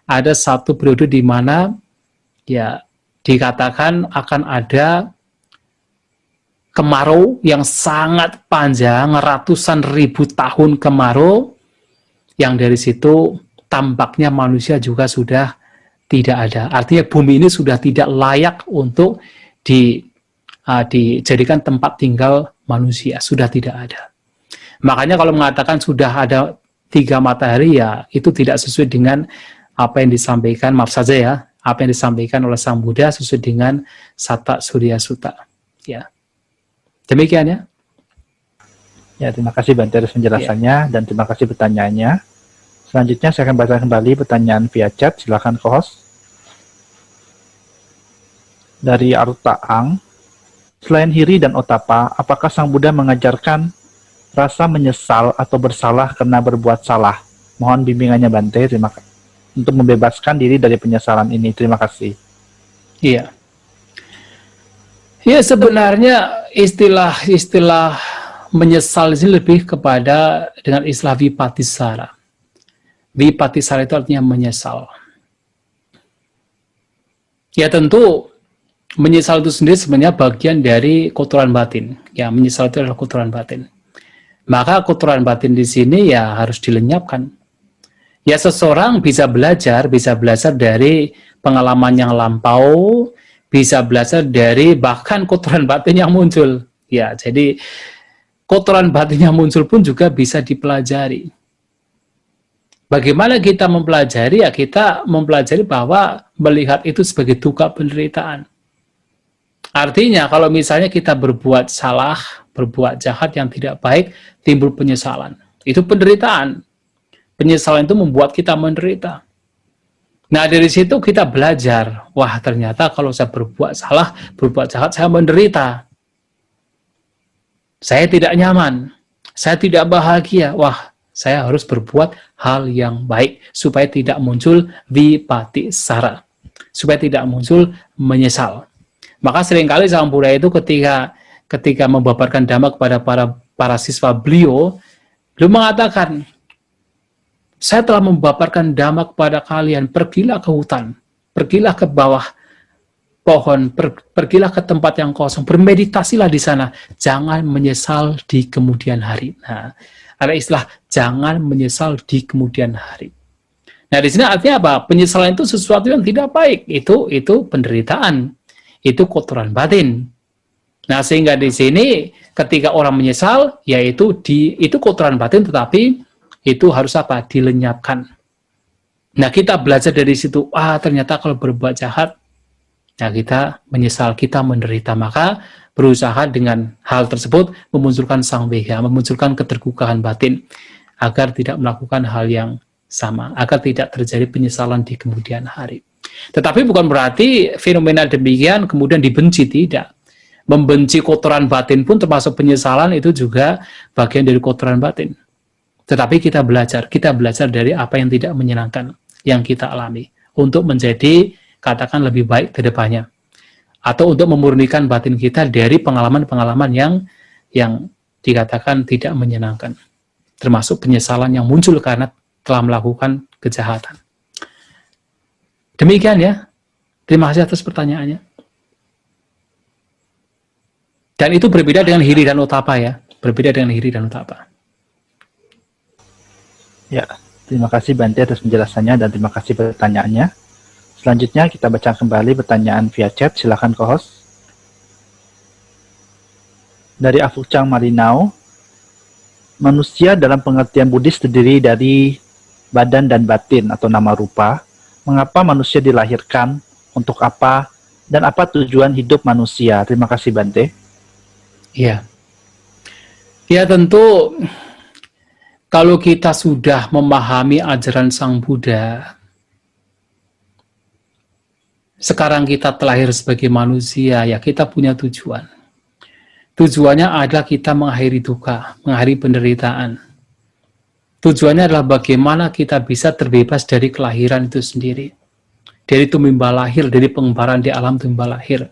ada satu periode di mana ya dikatakan akan ada kemarau yang sangat panjang, ratusan ribu tahun kemarau, yang dari situ tampaknya manusia juga sudah tidak ada. Artinya bumi ini sudah tidak layak untuk dijadikan tempat tinggal manusia, sudah tidak ada. Makanya kalau mengatakan sudah ada 3 matahari, ya itu tidak sesuai dengan apa yang disampaikan, maaf saja ya, apa yang disampaikan oleh Sang Buddha sesuai dengan Satta Surya Sutta. Ya. Demikian ya. Ya, terima kasih Bante atas penjelasannya dan terima kasih pertanyaannya. Selanjutnya saya akan baca kembali pertanyaan via chat. Silakan co-host. Dari Aruta Ang. Selain hiri dan otapa, apakah Sang Buddha mengajarkan rasa menyesal atau bersalah karena berbuat salah? Mohon bimbingannya Bante, terima kasih. Untuk membebaskan diri dari penyesalan ini. Terima kasih. Iya. Ya sebenarnya istilah menyesal ini lebih kepada dengan istilah vipatisara. Vipatisara itu artinya menyesal. Ya tentu menyesal itu sendiri sebenarnya bagian dari kotoran batin. Ya, menyesal itu adalah kotoran batin. Maka kotoran batin di sini ya harus dilenyapkan. Ya seseorang bisa belajar dari pengalaman yang lampau, bisa belajar dari bahkan kotoran batin yang muncul. Ya, jadi kotoran batin yang muncul pun juga bisa dipelajari. Bagaimana kita mempelajari? Ya kita mempelajari bahwa melihat itu sebagai duka penderitaan. Artinya kalau misalnya kita berbuat salah, berbuat jahat yang tidak baik, timbul penyesalan. Itu penderitaan. Penyesalan itu membuat kita menderita. Nah dari situ kita belajar, wah ternyata kalau saya berbuat salah, berbuat jahat, saya menderita. Saya tidak nyaman, saya tidak bahagia, wah saya harus berbuat hal yang baik, supaya tidak muncul vipatisara, supaya tidak muncul menyesal. Maka seringkali Sang Buddha itu ketika membabarkan Dhamma kepada para siswa beliau mengatakan, saya telah membabarkan Dhamma kepada kalian, pergilah ke hutan, pergilah ke bawah pohon, pergilah ke tempat yang kosong, bermeditasilah di sana, jangan menyesal di kemudian hari. Nah, ada istilah jangan menyesal di kemudian hari. Nah, di sini artinya apa? Penyesalan itu sesuatu yang tidak baik, itu penderitaan. Itu kotoran batin. Nah, sehingga di sini ketika orang menyesal, yaitu itu kotoran batin, tetapi itu harus apa? Dilenyapkan. Nah, kita belajar dari situ, ternyata kalau berbuat jahat, nah kita menyesal, kita menderita. Maka berusaha dengan hal tersebut memunculkan sangbeha, memunculkan keterbukaan batin, agar tidak melakukan hal yang sama, agar tidak terjadi penyesalan di kemudian hari. Tetapi bukan berarti fenomena demikian kemudian dibenci, tidak. Membenci kotoran batin pun termasuk penyesalan, itu juga bagian dari kotoran batin. Tetapi kita belajar dari apa yang tidak menyenangkan yang kita alami untuk menjadi, katakan, lebih baik ke depannya, atau untuk memurnikan batin kita dari pengalaman-pengalaman yang dikatakan tidak menyenangkan, termasuk penyesalan yang muncul karena telah melakukan kejahatan. Demikian ya. Terima kasih atas pertanyaannya. Dan itu berbeda dengan hiri dan otapa ya. Berbeda dengan hiri dan otapa. Ya, terima kasih Bante atas penjelasannya dan terima kasih pertanyaannya. Selanjutnya kita baca kembali pertanyaan via chat. Silakan co-host. Dari Afucang Marinau. Manusia dalam pengertian Buddhis terdiri dari badan dan batin atau nama rupa. Mengapa manusia dilahirkan, untuk apa, dan apa tujuan hidup manusia? Terima kasih Bante. Iya. Ya tentu, kalau kita sudah memahami ajaran Sang Buddha, sekarang kita terlahir sebagai manusia, ya kita punya tujuan. Tujuannya adalah kita mengakhiri duka, mengakhiri penderitaan. Tujuannya adalah bagaimana kita bisa terbebas dari kelahiran itu sendiri. Dari tumimba lahir, dari pengembaraan di alam tumimba lahir.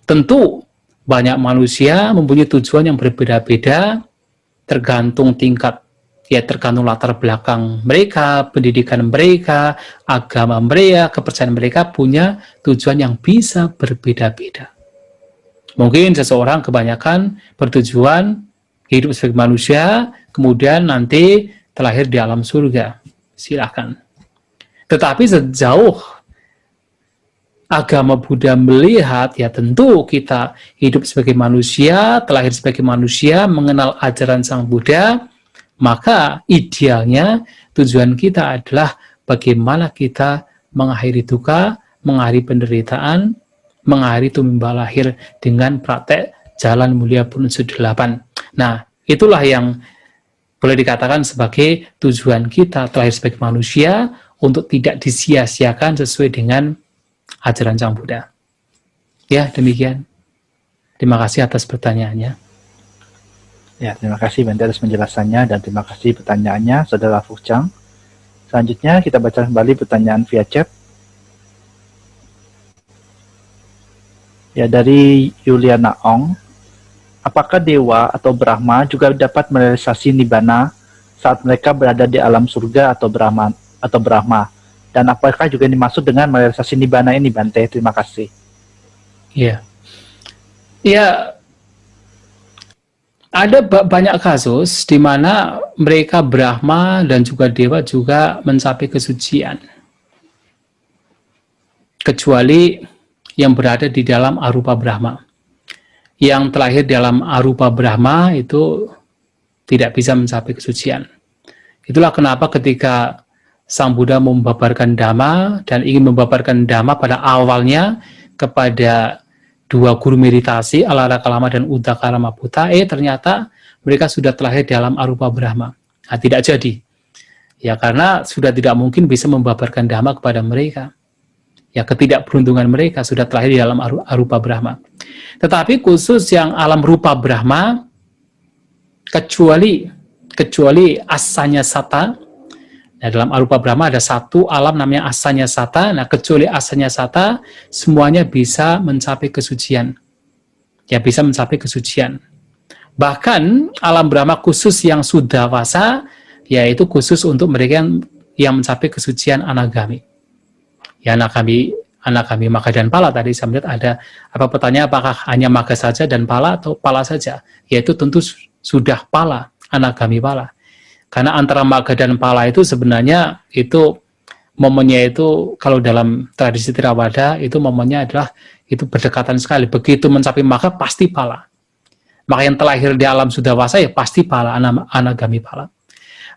Tentu, banyak manusia mempunyai tujuan yang berbeda-beda, tergantung tingkat, ya tergantung latar belakang mereka, pendidikan mereka, agama mereka, kepercayaan mereka punya tujuan yang bisa berbeda-beda. Mungkin seseorang kebanyakan bertujuan hidup sebagai manusia, kemudian nanti terlahir di alam surga. Silakan. Tetapi sejauh agama Buddha melihat, ya tentu kita hidup sebagai manusia, terlahir sebagai manusia, mengenal ajaran Sang Buddha, maka idealnya tujuan kita adalah bagaimana kita mengakhiri duka, mengakhiri penderitaan, mengakhiri tumimba lahir dengan praktek jalan mulia Bunshu 8. Nah, itulah yang boleh dikatakan sebagai tujuan kita terlahir sebagai manusia untuk tidak disia-siakan sesuai dengan ajaran Sang Buddha. Ya, demikian. Terima kasih atas pertanyaannya. Ya, terima kasih Bante atas penjelasannya dan terima kasih pertanyaannya, Saudara Fuchang. Selanjutnya kita baca kembali pertanyaan via chat. Ya, dari Yuliana Ong. Apakah dewa atau Brahma juga dapat merealisasi nibbana saat mereka berada di alam surga atau Brahma? Dan apakah juga dimaksud dengan merealisasi nibbana ini, Bante? Terima kasih. Ya, ya, ada banyak kasus di mana mereka Brahma dan juga dewa juga mencapai kesucian, kecuali yang berada di dalam arupa Brahma. Yang terlahir dalam arupa Brahma itu tidak bisa mencapai kesucian. Itulah kenapa ketika Sang Buddha membabarkan Dhamma dan ingin membabarkan Dhamma pada awalnya kepada dua guru meditasi, Alarakalama dan Udakarama Buddha, ternyata mereka sudah terlahir dalam arupa Brahma. Nah, tidak jadi. Ya, karena sudah tidak mungkin bisa membabarkan Dhamma kepada mereka. Ya, ketidakberuntungan mereka sudah terlahir di dalam arupa Brahma. Tetapi khusus yang alam rupa Brahma, kecuali asanya sata. Nah, dalam arupa Brahma ada satu alam namanya asanya sata. Nah, kecuali asanya sata, semuanya bisa mencapai kesucian. Ya, bisa mencapai kesucian. Bahkan alam Brahma khusus yang sudawasa, yaitu khusus untuk mereka yang mencapai kesucian anagami. Ya, anagami maga dan pala. Tadi saya melihat ada pertanyaan apakah hanya maga saja dan pala atau pala saja. Yaitu tentu sudah pala, anagami pala. Karena antara maga dan pala itu sebenarnya itu momennya itu kalau dalam tradisi Theravada itu momennya adalah itu berdekatan sekali. Begitu mencapai maga pasti pala. Maka yang terlahir di alam sudawasa ya pasti pala, anagami pala.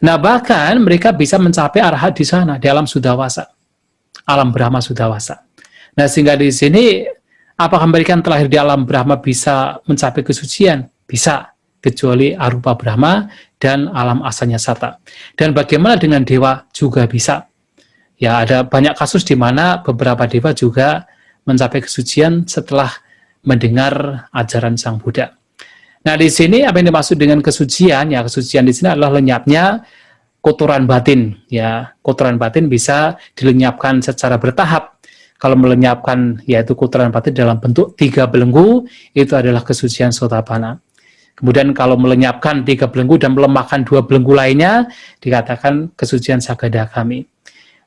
Nah, bahkan mereka bisa mencapai arahat di sana, di alam sudawasa. Alam Brahma sudawasa. Nah, sehingga di sini apakah mereka yang terlahir di alam Brahma bisa mencapai kesucian? Bisa, kecuali arupa Brahma dan alam asanya sata. Dan bagaimana dengan dewa? Juga bisa. Ya, ada banyak kasus di mana beberapa dewa juga mencapai kesucian setelah mendengar ajaran Sang Buddha. Nah, di sini apa yang dimaksud dengan kesucian? Ya, kesucian di sini adalah lenyapnya kotoran batin. Ya, kotoran batin bisa dilenyapkan secara bertahap. Kalau melenyapkan yaitu kotoran batin dalam bentuk 3 belenggu, itu adalah kesucian Sotapanna. Kemudian kalau melenyapkan 3 belenggu dan melemahkan 2 belenggu lainnya, dikatakan kesucian Sagadagami.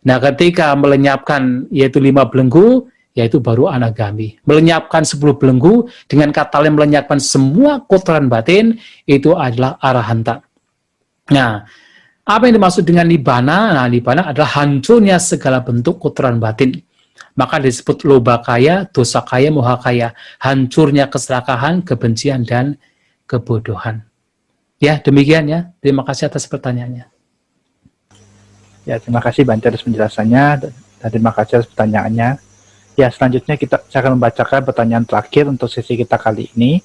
Nah, ketika melenyapkan yaitu 5 belenggu, yaitu baru anagami. Melenyapkan 10 belenggu dengan kata lain melenyapkan semua kotoran batin, itu adalah arahanta. Nah, apa yang dimaksud dengan nibbana? Nah, nibbana adalah hancurnya segala bentuk kotoran batin. Maka disebut lobakaya, dosakaya, mohakaya. Hancurnya keserakahan, kebencian, dan kebodohan. Ya, demikian ya. Terima kasih atas pertanyaannya. Ya, terima kasih Bante atas penjelasannya dan terima kasih atas pertanyaannya. Ya, selanjutnya saya akan membacakan pertanyaan terakhir untuk sesi kita kali ini.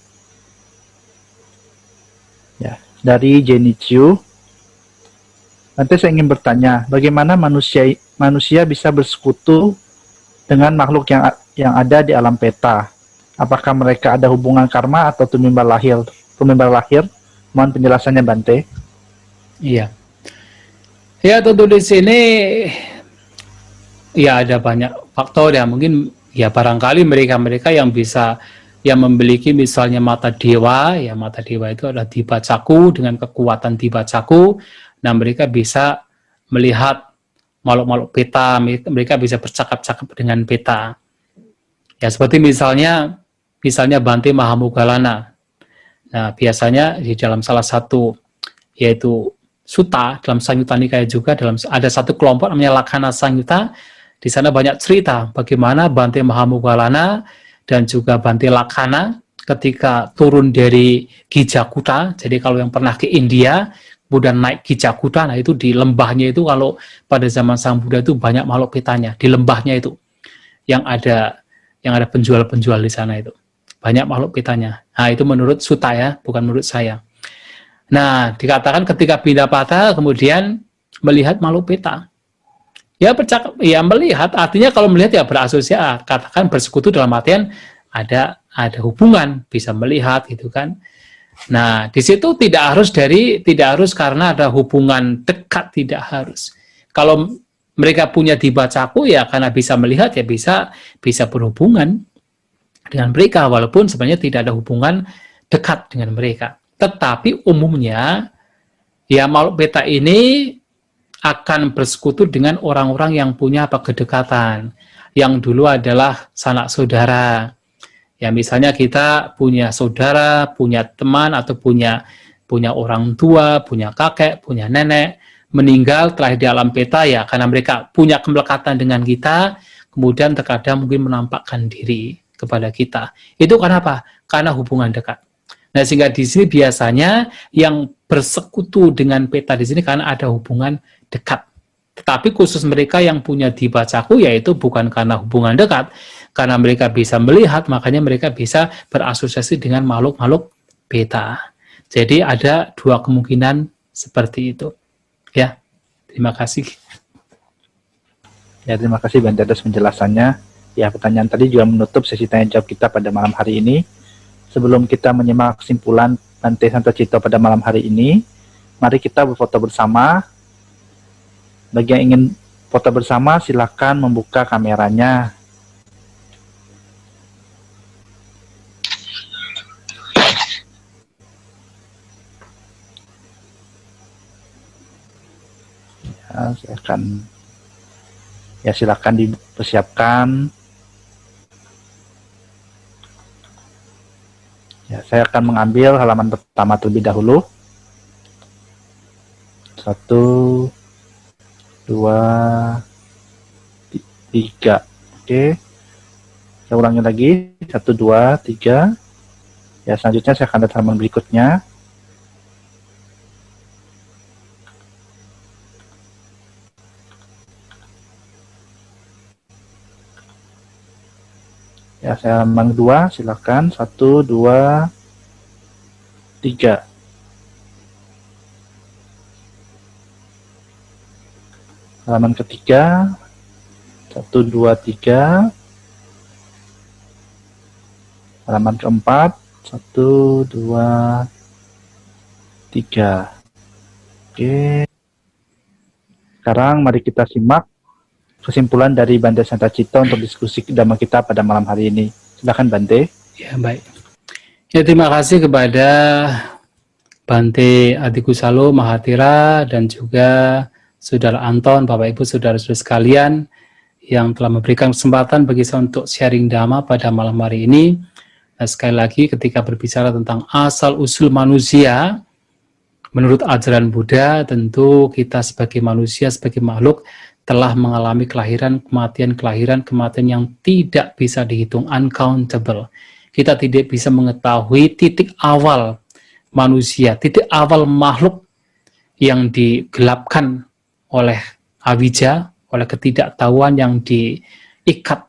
Ya, dari Jenny Chiu. Nanti saya ingin bertanya, bagaimana manusia bisa bersekutu dengan makhluk yang ada di alam peta? Apakah mereka ada hubungan karma atau tumimba lahir? Mohon penjelasannya, Bante. Iya. Ya tentu di sini ya ada banyak faktor ya, mungkin ya barangkali mereka-mereka yang bisa yang memiliki misalnya mata dewa, ya mata dewa itu adalah diba caku, dengan kekuatan diba caku, nah mereka bisa melihat makhluk-makhluk peta, mereka bisa bercakap-cakap dengan peta. Ya seperti misalnya Bante Mahamoggallana. Nah biasanya di dalam salah satu yaitu Sutta, dalam Samyutta Nikaya juga ada satu kelompok namanya Lakhana Samyutta. Di sana banyak cerita bagaimana Bante Mahamoggallana dan juga Bante Lakhana ketika turun dari Gijakuta. Jadi kalau yang pernah ke India kemudian naik Gijakuta, nah itu di lembahnya itu kalau pada zaman Sang Buddha itu banyak makhluk petanya di lembahnya itu yang ada penjual-penjual di sana itu banyak makhluk petanya. Nah itu menurut Sutta ya, bukan menurut saya. Nah dikatakan ketika Bindapata kemudian melihat makhluk peta. Ya melihat, artinya kalau melihat ya berasosiasi, katakan bersekutu dalam artian ada hubungan, bisa melihat gitu kan. Nah, di situ tidak harus karena ada hubungan dekat, tidak harus. Kalau mereka punya diba caku ya karena bisa melihat ya bisa berhubungan dengan mereka walaupun sebenarnya tidak ada hubungan dekat dengan mereka. Tetapi umumnya ya makhluk peta ini akan bersekutu dengan orang-orang yang punya kedekatan, yang dulu adalah sanak saudara. Ya misalnya kita punya saudara, punya teman, atau punya orang tua, punya kakek, punya nenek, meninggal telah di alam peta ya karena mereka punya kemelekatan dengan kita, kemudian terkadang mungkin menampakkan diri kepada kita. Itu karena apa? Karena hubungan dekat. Nah sehingga di sini biasanya yang bersekutu dengan peta di sini karena ada hubungan dekat. Tetapi khusus mereka yang punya diba caku yaitu bukan karena hubungan dekat, karena mereka bisa melihat, makanya mereka bisa berasosiasi dengan makhluk-makhluk peta. Jadi ada dua kemungkinan seperti itu. Ya, terima kasih. Ya, terima kasih Bante atas penjelasannya. Ya, pertanyaan tadi juga menutup sesi tanya jawab kita pada malam hari ini. Sebelum kita menyimak kesimpulan Bante Santacitto pada malam hari ini, mari kita berfoto bersama. Bagi yang ingin foto bersama, silakan membuka kameranya. Ya, silakan dipersiapkan. Ya, saya akan mengambil halaman pertama terlebih dahulu. 1, 2, 3. Oke. Saya ulangi lagi. 1, 2, 3. Ya, selanjutnya saya akan lihat halaman berikutnya. Ya, saya halaman 2, silakan. 1, 2, 3. Halaman ketiga. 1, 2, 3. Halaman keempat. 1, 2, 3. Oke. Sekarang mari kita simak kesimpulan dari Bante Santacitto untuk diskusi Dhamma kita pada malam hari ini. Silakan Bante. Ya, baik. Ya, terima kasih kepada Bante Adikusalo Mahathira dan juga Saudara Anton, Bapak Ibu, Saudara-saudara sekalian yang telah memberikan kesempatan bagi saya untuk sharing Dhamma pada malam hari ini. Nah, sekali lagi ketika berbicara tentang asal-usul manusia, menurut ajaran Buddha, tentu kita sebagai manusia, sebagai makhluk, telah mengalami kelahiran, kematian yang tidak bisa dihitung, uncountable. Kita tidak bisa mengetahui titik awal manusia, titik awal makhluk yang digelapkan oleh awija, oleh ketidaktahuan yang diikat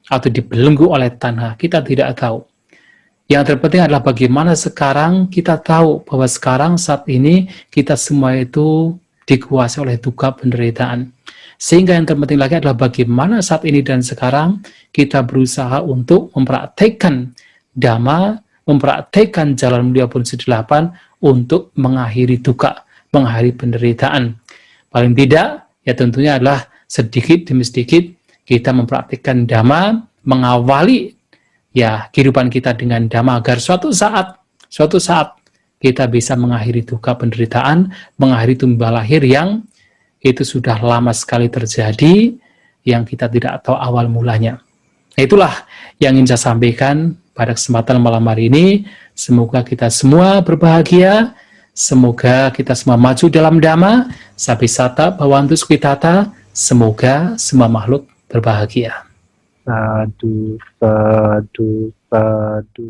atau dibelenggu oleh tanha. Kita tidak tahu. Yang terpenting adalah bagaimana sekarang kita tahu bahwa sekarang saat ini kita semua itu dikuasai oleh duka penderitaan. Sehingga yang terpenting lagi adalah bagaimana saat ini dan sekarang kita berusaha untuk mempraktekkan Dhamma, mempraktekkan jalan mulia pun sedelapan untuk mengakhiri duka, mengakhiri penderitaan. Paling tidak, ya tentunya adalah sedikit demi sedikit kita mempraktikkan Dhamma, mengawali ya kehidupan kita dengan Dhamma agar suatu saat kita bisa mengakhiri duka penderitaan, mengakhiri tumbal lahir yang itu sudah lama sekali terjadi, yang kita tidak tahu awal mulanya. Nah, itulah yang ingin saya sampaikan pada kesempatan malam hari ini. Semoga kita semua berbahagia, semoga kita semua maju dalam Dhamma, Sabbisata Bhavantu Sukhitata, semoga semua makhluk berbahagia. Sadu, sadu, sadu.